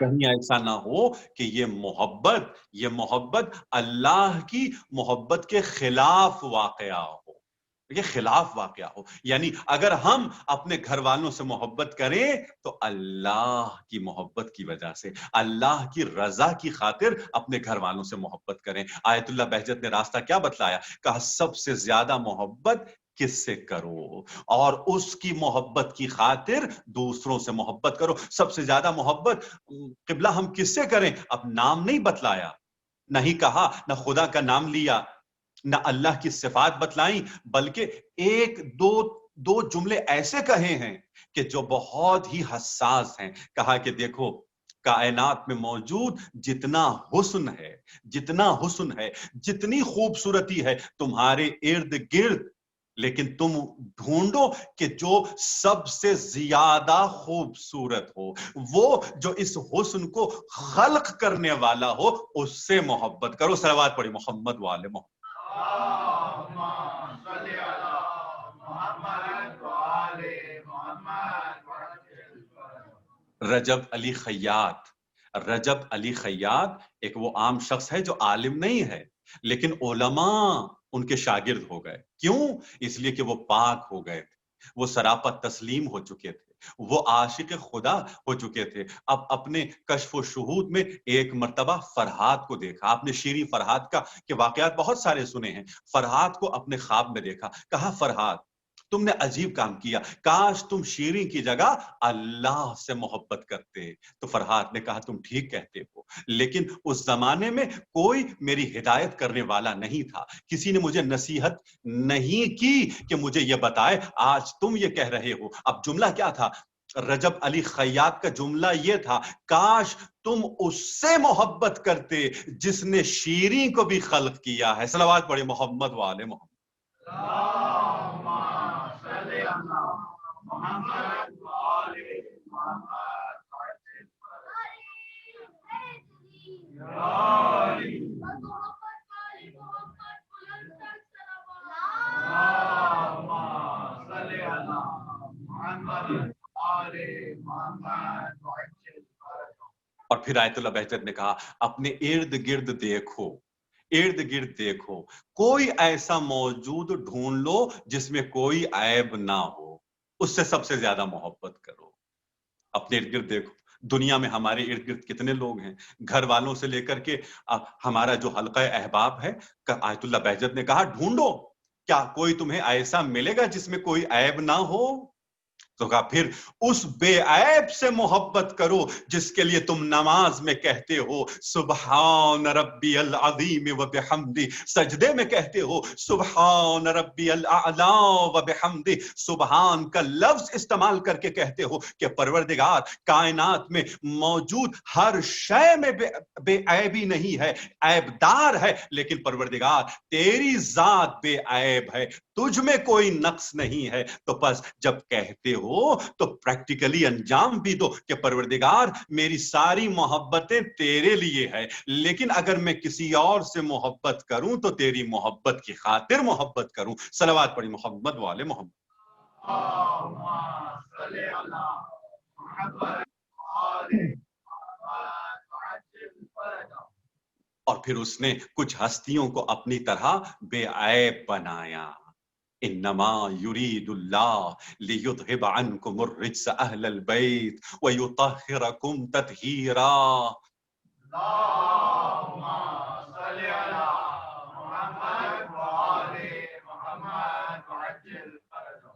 کہیں ایسا نہ ہو کہ یہ محبت اللہ کی محبت کے خلاف واقعہ ہو، یہ خلاف واقعہ ہو. یعنی اگر ہم اپنے گھر والوں سے محبت کریں تو اللہ کی محبت کی وجہ سے، اللہ کی رضا کی خاطر اپنے گھر والوں سے محبت کریں. آیت اللہ بہجت نے راستہ کیا بتلایا؟ کہا سب سے زیادہ محبت کس سے کرو، اور اس کی محبت کی خاطر دوسروں سے محبت کرو. سب سے زیادہ محبت قبلہ ہم کس سے کریں؟ اب نام نہیں بتلایا، نہیں کہا، نہ خدا کا نام لیا، نہ اللہ کی صفات بتلائیں، بلکہ ایک دو جملے ایسے کہے ہیں کہ جو بہت ہی حساس ہیں. کہا کہ دیکھو کائنات میں موجود جتنا حسن ہے، جتنی خوبصورتی ہے تمہارے ارد گرد، لیکن تم ڈھونڈو کہ جو سب سے زیادہ خوبصورت ہو، وہ جو اس حسن کو خلق کرنے والا ہو، اس سے محبت کرو. صلوات پڑھی محمد وآل محمد. اللهم صل على محمد وآل محمد وعجل فرجهم. رجب علی خیاط ایک وہ عام شخص ہے جو عالم نہیں ہے، لیکن علماء ان کے شاگرد ہو گئے. کیوں؟ اس لیے کہ وہ پاک ہو گئے تھے، وہ سراپا تسلیم ہو چکے تھے، وہ عاشق خدا ہو چکے تھے. اب اپنے کشف و شہود میں ایک مرتبہ فرحات کو دیکھا. آپ نے شیریں فرحات کا کے واقعات بہت سارے سنے ہیں. فرحات کو اپنے خواب میں دیکھا. کہا فرحات تم نے عجیب کام کیا، کاش تم شیریں کی جگہ اللہ سے محبت کرتے. تو فرحات نے کہا تم ٹھیک کہتے ہو، لیکن اس زمانے میں کوئی میری ہدایت کرنے والا نہیں تھا، کسی نے مجھے نصیحت نہیں کی کہ مجھے یہ بتائے. آج تم یہ کہہ رہے ہو. اب جملہ کیا تھا؟ رجب علی خیاط کا جملہ یہ تھا، کاش تم اس سے محبت کرتے جس نے شیریں کو بھی خلق کیا ہے. صلوات پڑھے محمد وآل محمد. اللهم صل على محمد وآل محمد وعجل فرجهم. يا علي اللهم صل على محمد وآل محمد وعجل فرجهم. اور پھر آیت اللہ بہجت نے کہا اپنے ارد گرد دیکھو، کوئی ایسا موجود ڈھونڈ لو جس میں کوئی عیب نہ ہو، اس سے سب سے زیادہ محبت کرو. اپنے ارد گرد دیکھو. دنیا میں ہمارے ارد گرد کتنے لوگ ہیں، گھر والوں سے لے کر کے ہمارا جو حلقہ احباب ہے. آیت اللہ بہجت نے کہا ڈھونڈو، کیا کوئی تمہیں ایسا ملے گا جس میں کوئی عیب نہ ہو؟ تو کہا پھر اس بے عیب سے محبت کرو جس کے لیے تم نماز میں کہتے ہو سبحان ربی العظیم و بحمدی، سجدے میں کہتے ہو سبحان ربی الاعلی و بحمدی، سبحان کا لفظ استعمال کر کے کہتے ہو کہ پروردگار کائنات میں موجود ہر شے میں بے عیبی نہیں ہے، عیب دار ہے، لیکن پروردگار تیری ذات بے عیب ہے، تجھ میں کوئی نقص نہیں ہے. تو بس جب کہتے ہو تو پریکٹیکلی انجام بھی دو کہ پروردگار میری ساری محبتیں تیرے لیے ہے، لیکن اگر میں کسی اور سے محبت کروں تو تیری محبت کی خاطر محبت کروں. صلوات پڑھی محمد وآل محمد. اللهم صل على محمد وآل محمد وعجل فرجهم. اور پھر اس نے کچھ ہستیوں کو اپنی طرح بے عیب بنایا. انما يريد الله ليذهب عنكم الرجس اهل البيت ويطهركم تطهيرا. اللهم صل على محمد وآل محمد وعجل فرجهم.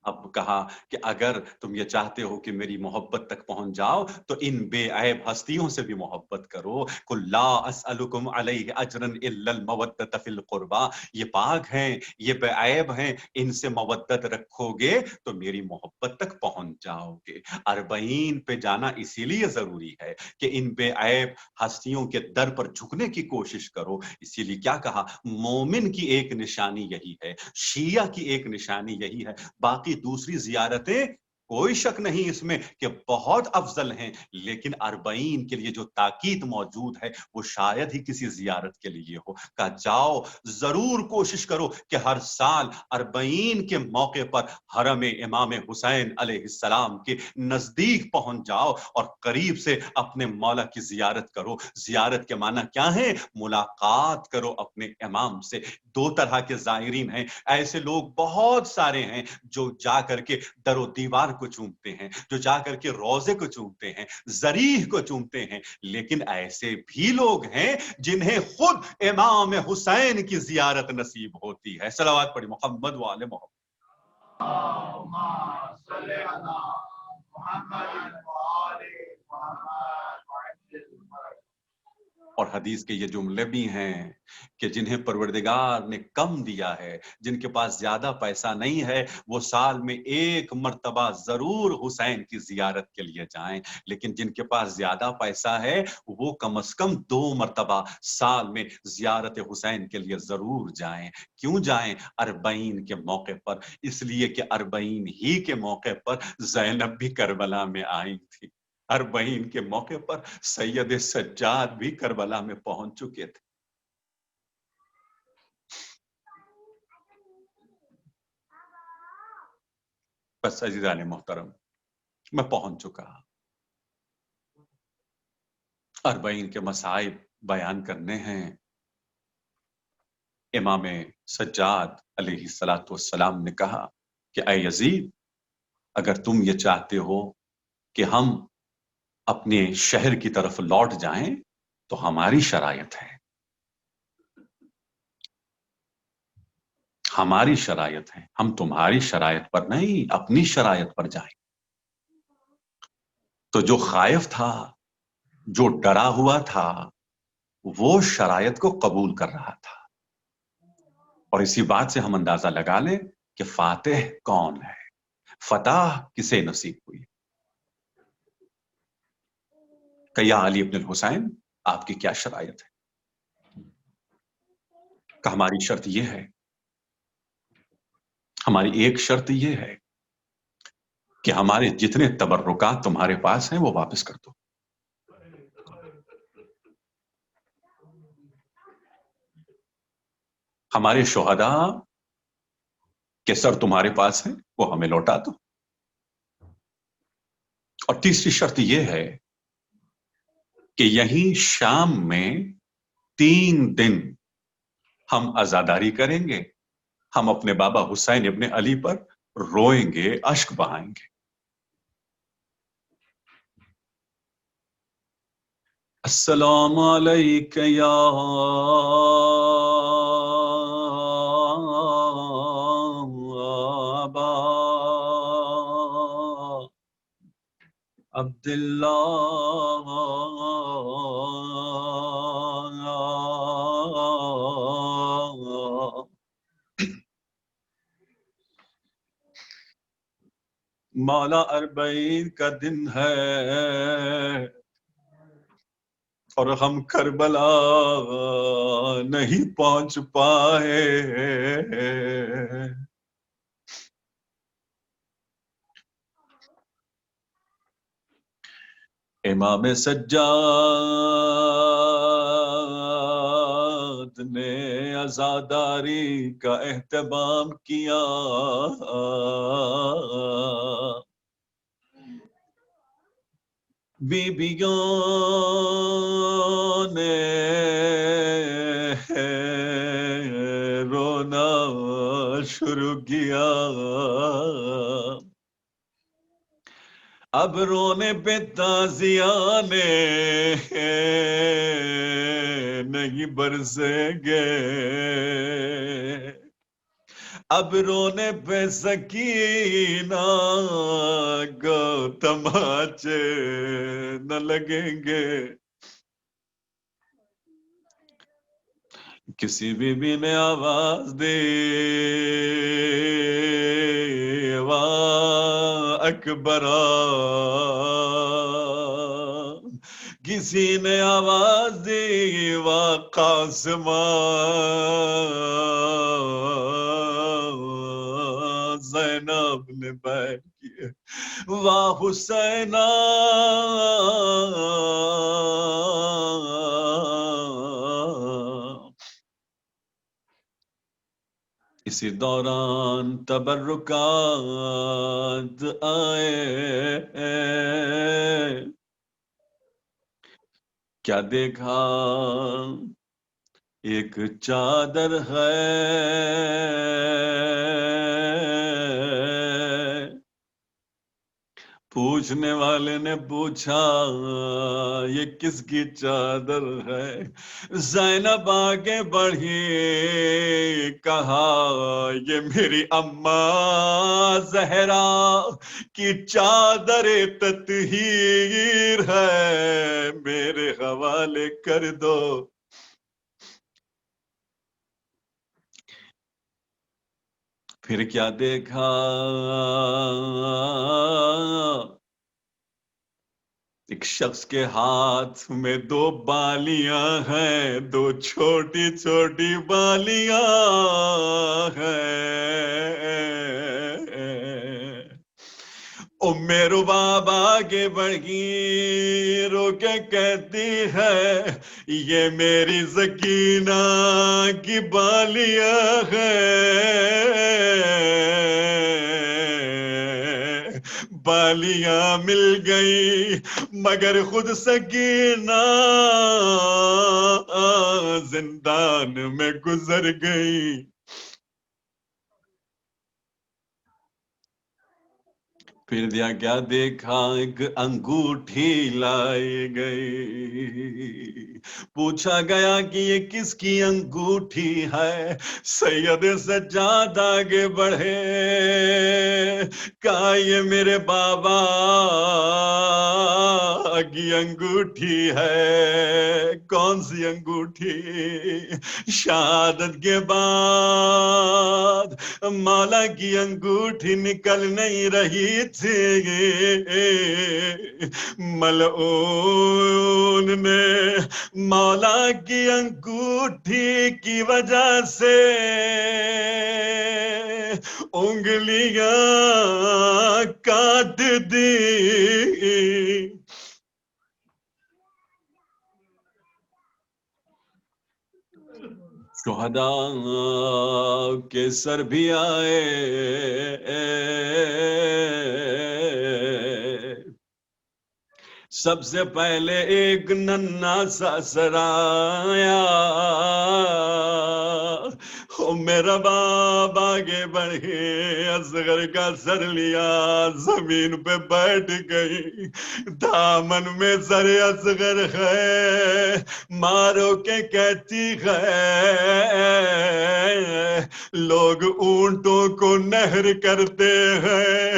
اب کہا کہ اگر تم یہ چاہتے ہو کہ میری محبت تک پہنچ جاؤ تو ان بے عیب ہستیوں سے بھی محبت کرو. قل لا اسألکم علیہ اجرا الا المودۃ فی القربى، یہ پاک ہیں، یہ بے عیب ہیں، ان سے مودت رکھو گے تو میری محبت تک پہنچ جاؤ گے. 40 پہ جانا اسی لیے ضروری ہے کہ ان بے عیب ہستیوں کے در پر جھکنے کی کوشش کرو. اسی لیے کیا کہا، مومن کی ایک نشانی یہی ہے، شیعہ کی ایک نشانی یہی ہے. باقی دوسری زیارتیں کوئی شک نہیں اس میں کہ بہت افضل ہیں، لیکن اربعین کے لیے جو تاکید موجود ہے وہ شاید ہی کسی زیارت کے لیے ہو۔ کہا جاؤ ضرور کوشش کرو کہ ہر سال اربعین کے موقع پر حرم امام حسین علیہ السلام کے نزدیک پہنچ جاؤ اور قریب سے اپنے مولا کی زیارت کرو۔ زیارت کے معنی کیا ہے؟ ملاقات کرو اپنے امام سے۔ دو طرح کے زائرین ہیں، ایسے لوگ بہت سارے ہیں جو جا کر کے در و دیوار کو چومتے ہیں، جو جا کر کے روضے کو چومتے ہیں، ضریح کو چومتے ہیں، لیکن ایسے بھی لوگ ہیں جنہیں خود امام حسین کی زیارت نصیب ہوتی ہے۔ صلوات پڑھی محمد و آل محمد۔ اللهم صل على محمد وآل محمد وعجل فرجهم۔ اور حدیث کے یہ جملے بھی ہیں کہ جنہیں پروردگار نے کم دیا ہے، جن کے پاس زیادہ پیسہ نہیں ہے، وہ سال میں ایک مرتبہ ضرور حسین کی زیارت کے لیے جائیں، لیکن جن کے پاس زیادہ پیسہ ہے وہ کم از کم 2 مرتبہ سال میں زیارت حسین کے لیے ضرور جائیں۔ کیوں جائیں؟ اربعین کے موقع پر، اس لیے کہ اربعین ہی کے موقع پر زینب بھی کربلا میں آئی تھی، اربعین کے موقع پر سید سجاد بھی کربلا میں پہنچ چکے تھے۔ بس عزیزان محترم، میں پہنچ چکا، اربعین کے مصائب بیان کرنے ہیں۔ امام سجاد علیہ السلام نے کہا کہ اے یزید، اگر تم یہ چاہتے ہو کہ ہم اپنے شہر کی طرف لوٹ جائیں تو ہماری شرائط ہے، ہماری شرائط ہے، ہم تمہاری شرائط پر نہیں اپنی شرائط پر جائیں۔ تو جو خائف تھا، جو ڈرا ہوا تھا، وہ شرائط کو قبول کر رہا تھا، اور اسی بات سے ہم اندازہ لگا لیں کہ فاتح کون ہے، فتح کسے نصیب ہوئی۔ کہ یا علی ابن الحسین، آپ کی کیا شرائط ہے؟ کہ ہماری شرط یہ ہے، ہماری ایک شرط یہ ہے کہ ہمارے جتنے تبرکات تمہارے پاس ہیں وہ واپس کر دو۔ ہمارے شہداء کے سر تمہارے پاس ہیں، وہ ہمیں لوٹا دو۔ اور تیسری شرط یہ ہے کہ یہیں شام میں 3 دن ہم عزاداری کریں گے، ہم اپنے بابا حسین ابن علی پر روئیں گے، اشک بہائیں گے۔ السلام علیک یا ابا عبداللہ مولا اربعین کا دن ہے اور ہم کربلا نہیں پہنچ پائے۔ امام سجاد نے عزاداری کا اہتمام کیا، بیبیوں نے رونا شروع کیا۔ اب رونے پہ تازیانے نہیں برسیں گے، اب رونے پہ سکینہ کو تماچے نہ لگیں گے۔ کسی بی نے آواز دی، واہ اکبرا، کسی نے آواز دی، واہ قاسمہ، زینب نے بیان کیے، واہ حسینہ اسی دوران تبرکات آئے، کیا دیکھا ایک چادر ہے، پوچھنے والے نے پوچھا یہ کس کی چادر ہے؟ زینب آگے بڑھی، کہا یہ میری اماں زہرا کی چادر تطہیر ہے، میرے حوالے کر دو۔ پھر کیا دیکھا، ایک شخص کے ہاتھ میں 2 بالیاں ہیں، 2 چھوٹی چھوٹی بالیاں ہیں۔ رباب آگے بڑھی، رو کے کہتی ہے یہ میری سکینہ کی بالیاں ہیں۔ بالیاں مل گئی مگر خود سکینہ زندان میں گزر گئی۔ پھر دیا کیا دیکھا، ایک انگوٹھی لائی گئی، پوچھا گیا کہ یہ کس کی انگوٹھی ہے؟ سید سجاد آگے بڑھے، کہا یہ میرے بابا کی انگوٹھی ہے۔ کون سی انگوٹھی؟ شہادت کے بعد مولا کی انگوٹھی نکل نہیں رہی تھی، ملعون نے مولا کی انگوٹھی کی وجہ سے انگلیاں کاٹ دی۔ شہداء کے سر بھی آئے، سب سے پہلے ایک ننھا سا سر آیا، میرا باپ آگے بڑھے، اصغر کا سر لیا، زمین پہ بیٹھ گئی، دامن میں سر اصغر ہے، مارو کے کہتی ہے لوگ اونٹوں کو نہر کرتے ہیں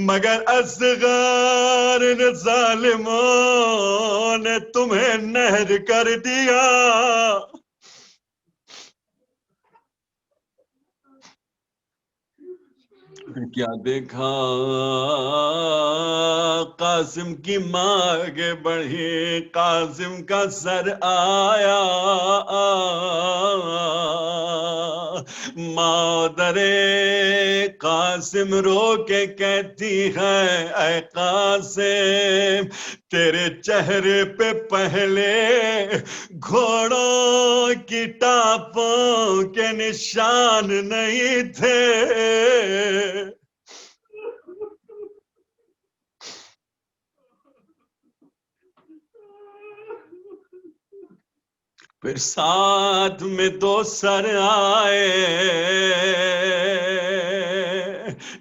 مگر اصغر ظالموں نے تمہیں نہر کر دیا۔ کیا دیکھا، قاسم کی ماں آگے بڑھی، قاسم کا سر آیا، مادر قاسم رو کے کہتی ہے اے قاسم تیرے چہرے پہ پہلے گھوڑوں کی ٹاپوں کے نشان نہیں تھے۔ پھر ساتھ میں 2 سر آئے،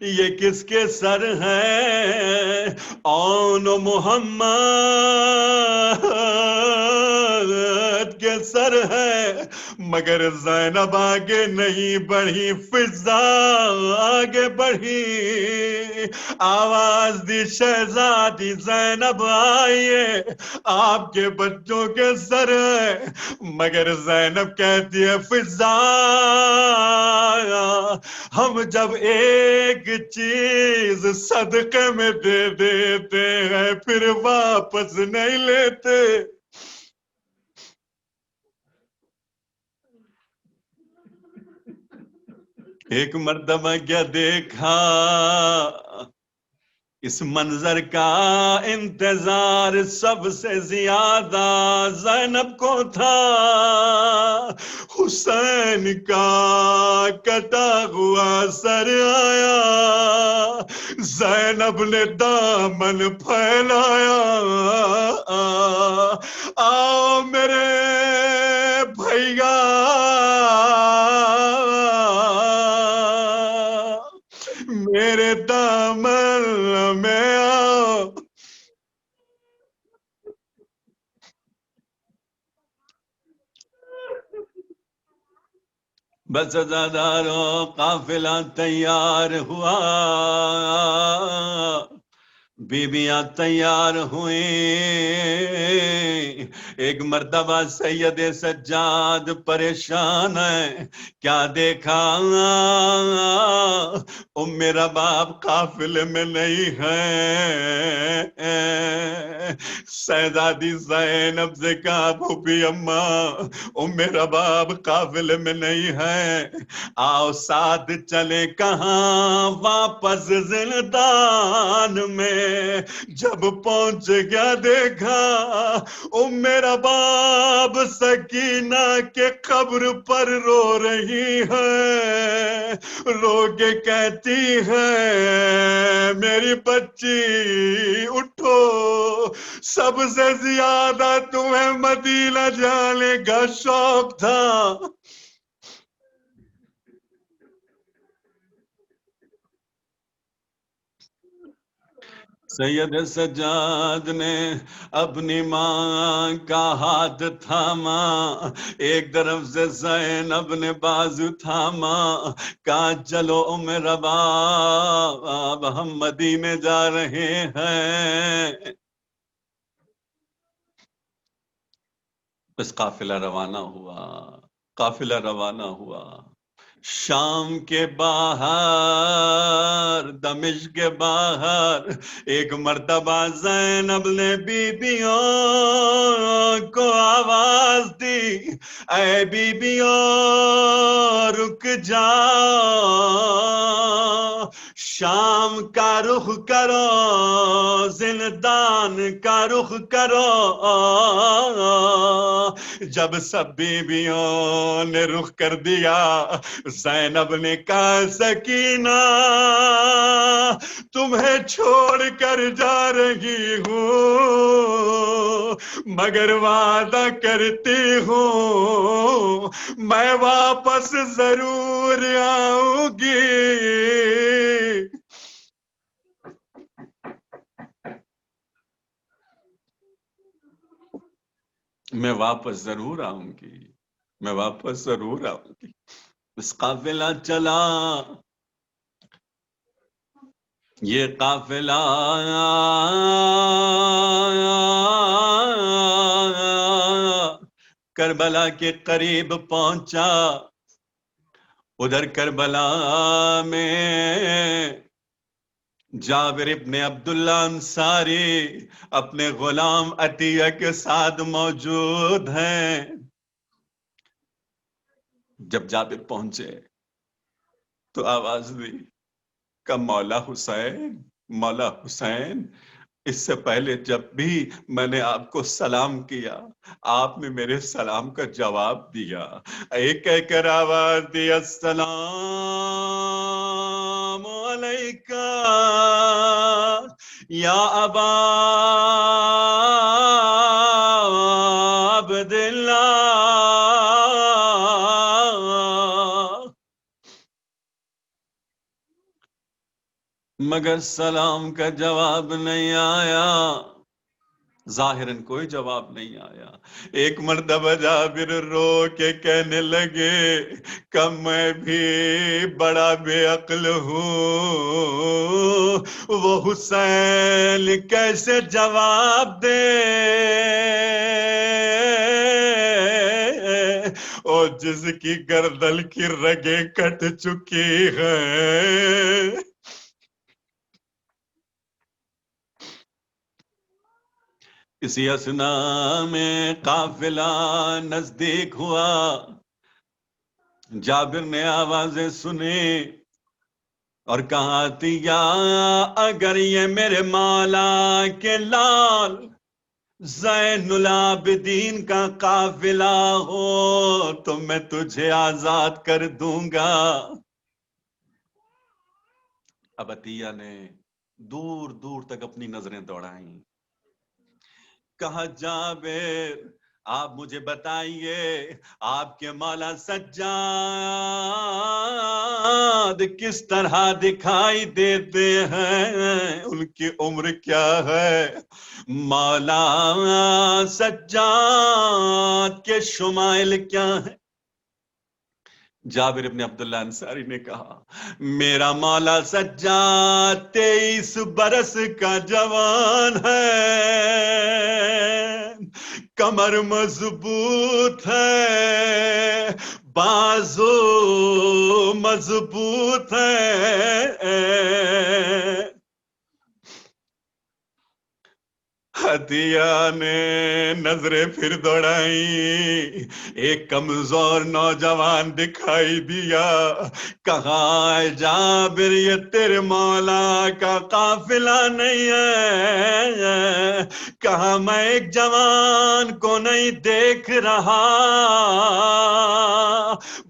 یہ کس کے سر ہیں؟ اون و محمد کے سر ہیں، مگر زینب آگے نہیں بڑھی، فضا آگے بڑھی، آواز دی شہزادی زینب آئیے، آپ کے بچوں کے سر ہیں، مگر زینب کہتی ہے فضا ہم جب ایک چیز صدقے میں دے دیتے ہیں پھر واپس نہیں لیتے۔ ایک مرتبہ کیا دیکھا، اس منظر کا انتظار سب سے زیادہ زینب کو تھا، حسین کا کٹا ہوا سر آیا، زینب نے دامن پھیلایا، آؤ میرے بھیا میرے دامن میں آؤ۔ بس عزادارو قافلہ تیار ہوا، بیویاں تیار ہوئیں، ایک مرتبہ سید سجاد پریشان ہے، کیا دیکھا ام رباب قافلے میں نہیں ہے، شہزادی زینب سے کہا پھوپھی اماں ام رباب قافلے میں نہیں ہے، آؤ ساتھ چلے، کہاں واپس زندان میں، جب پہنچ گیا دیکھا ام رباب سکینہ کے قبر پر رو رہی ہے، رو کے کہتی ہے میری بچی اٹھو، سب سے زیادہ تمہیں مدینہ جانے کا شوق تھا، سید سجاد نے اپنی ماں کا ہاتھ تھاما، ایک طرف سے زینب نے بازو تھاما، کہا چلو ام رباب ہم مدینے جا رہے ہیں۔ بس قافلہ روانہ ہوا، قافلہ روانہ ہوا، شام کے باہر، دمشق کے باہر، ایک مرتبہ زینب نے بیبیوں کو آواز دی، اے بیبیوں رک جاؤ، شام کا رخ کرو، زندان کا رخ کرو، جب سب بیویوں نے رخ کر دیا، زینب نے کہا سکینہ تمہیں چھوڑ کر جا رہی ہوں، مگر وعدہ کرتی ہوں میں واپس ضرور آؤں گی، میں واپس ضرور آؤں گی، میں واپس ضرور آؤں گی۔ اس قافلہ چلا، یہ قافلہ کربلا کے قریب پہنچا، ادھر کربلا میں جابر ابن عبداللہ انصاری اپنے غلام عطیہ کے ساتھ موجود ہیں۔ جب جابر پہنچے تو آواز دی کہ مولا حسین، مولا حسین، اس سے پہلے جب بھی میں نے آپ کو سلام کیا آپ نے میرے سلام کا جواب دیا، ایک کہہ کر آواز دی السلام علیکہ یا ابا عبداللہ، مگر سلام کا جواب نہیں آیا، ظاہراً کوئی جواب نہیں آیا۔ ایک مرتبہ جابر رو کے کہنے لگے کہ میں بھی بڑا بے عقل ہوں، وہ حسین کیسے جواب دے، اور جس کی گردن کی رگیں کٹ چکی ہیں۔ اسی اثناء میں قافلہ نزدیک ہوا، جابر نے آوازیں سنی، اور کہا دیا اگر یہ میرے مولا کے لال زین العابدین کا قافلہ ہو تو میں تجھے آزاد کر دوں گا۔ اب عطیہ نے دور دور تک اپنی نظریں دوڑائیں، کہا جابر آپ مجھے بتائیے آپ کے مولا سجاد کس طرح دکھائی دیتے ہیں، ان کی عمر کیا ہے؟ مولا سجاد کے شمائل کیا ہیں؟ جابر ابن عبداللہ انصاری نے کہا میرا مولا سجاد 23 برس کا جوان ہے، کمر مضبوط ہے، بازو مضبوط ہے۔ عطیہ نے نظریں پھر دوڑائیں، ایک کمزور نوجوان دکھائی دیا، کہا اے جابر یہ تیرے مولا کا قافلہ نہیں ہے، کہا میں ایک جوان کو نہیں دیکھ رہا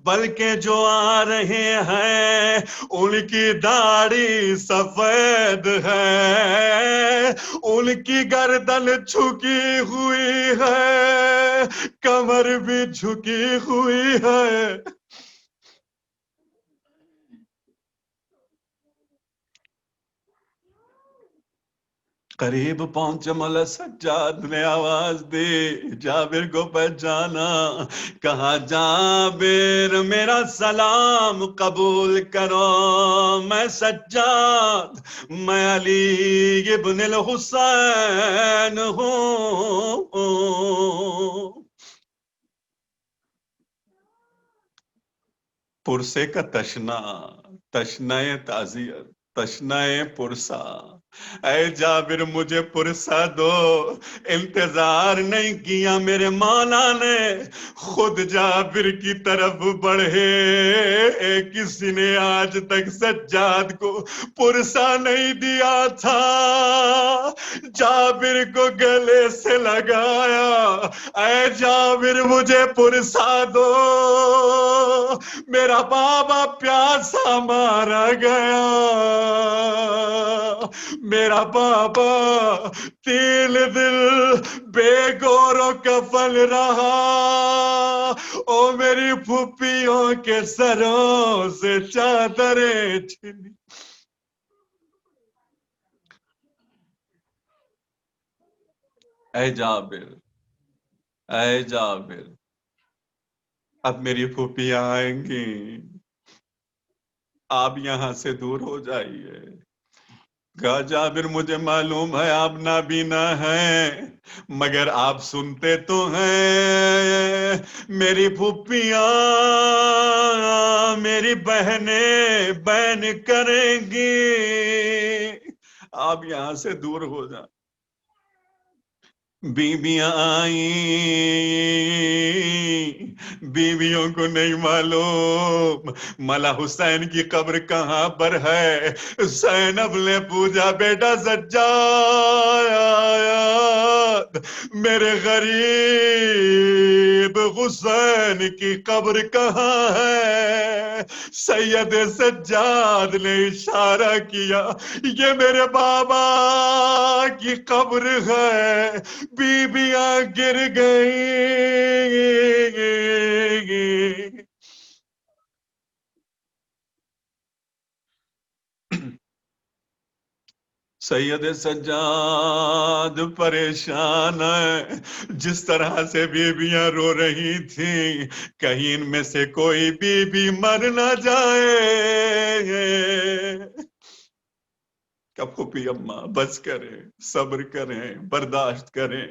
بلکہ جو آ رہے ہیں ان کی داڑھی سفید ہے، ان کی گردن جھکی ہوئی ہے، کمر بھی جھکی ہوئی ہے۔ قریب پہنچے مولا سجاد نے آواز دی، جابر کو پہچانا، کہا جابر میرا سلام قبول کرو، میں سجاد، میں علی ابن الحسین ہوں۔ پرسے کا تشنا، تشنائے تعزیت، تشنائے پرسا، اے جابر مجھے پرسا دو، انتظار نہیں کیا میرے مولا نے، خود جابر کی طرف بڑھے، کسی نے آج تک سجاد کو پرسا نہیں دیا تھا، جابر کو گلے سے لگایا، اے جابر مجھے پرسا دو، میرا بابا پیاسا مارا گیا، میرا بابا 3 دن بے گور و کفن رہا، او میری پھوپھیوں کے سروں سے چادریں چھنی۔ اے جابر، اے جابر اب میری پھوپھیاں آئیں گی، آپ یہاں سے دور ہو جائیے۔ کہا جابر مجھے معلوم ہے آپ نابینا ہیں مگر آپ سنتے تو ہیں، میری پھوپھیاں میری بہنیں بہن کریں گی، آپ یہاں سے دور ہو جائیں۔ بیویاں آئیں، بیویوں کو نہیں معلوم مولا حسین کی قبر کہاں پر ہے، زینب نے پوچھا بیٹا سجاد میرے غریب حسین کی قبر کہاں ہے، سید سجاد نے اشارہ کیا یہ میرے بابا کی قبر ہے، بیویاں گر گئیں۔ سید سجاد پریشان ہے، جس طرح سے بیویاں رو رہی تھیں کہیں ان میں سے کوئی بیوی مر نہ جائے۔ پھوپھی اماں بس کریں، صبر کریں، برداشت کریں۔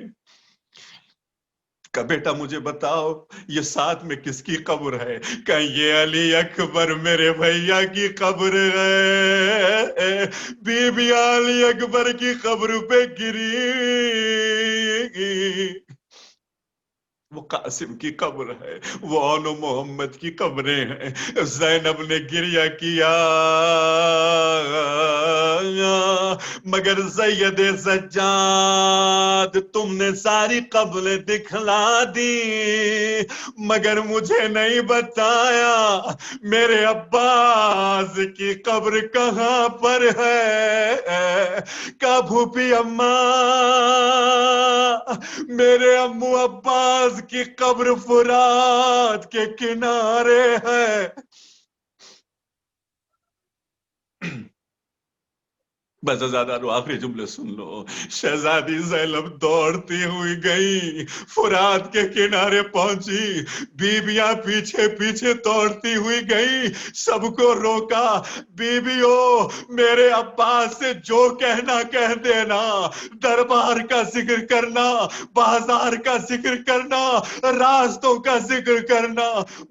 کہ بیٹا مجھے بتاؤ یہ ساتھ میں کس کی قبر ہے؟ کہ یہ علی اکبر میرے بھیا کی قبر ہے، بی بی علی اکبر کی قبر پہ گری، وہ قاسم کی قبر ہے، وہ آن و محمد کی قبریں ہیں. زینب نے گریہ کیا مگر سید سجاد تم نے ساری قبریں دکھلا دی، مگر مجھے نہیں بتایا میرے عباس کی قبر کہاں پر ہے. کا بھوپی اماں میرے امو عباس کی قبر فرات کے کنارے ہے. بس زیادہ رو آخری جملے سن لو. شہزادی زینب دوڑتی ہوئی گئی، فرات کے کنارے پہنچی، بیویاں پیچھے پیچھے دوڑتی ہوئی گئی، سب کو روکا. بیویوں میرے عباس سے جو کہنا کہہ دینا، دربار کا ذکر کرنا، بازار کا ذکر کرنا، راستوں کا ذکر کرنا،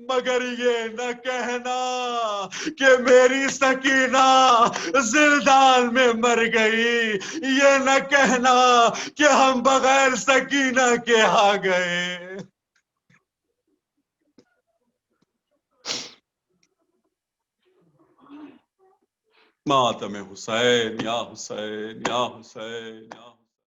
مگر یہ نہ کہنا کہ میری سکینہ زندان میں مر گئی، یہ نہ کہنا کہ ہم بغیر سکینہ کے آ گئے. ماتم حسین یا حسین یا حسین یا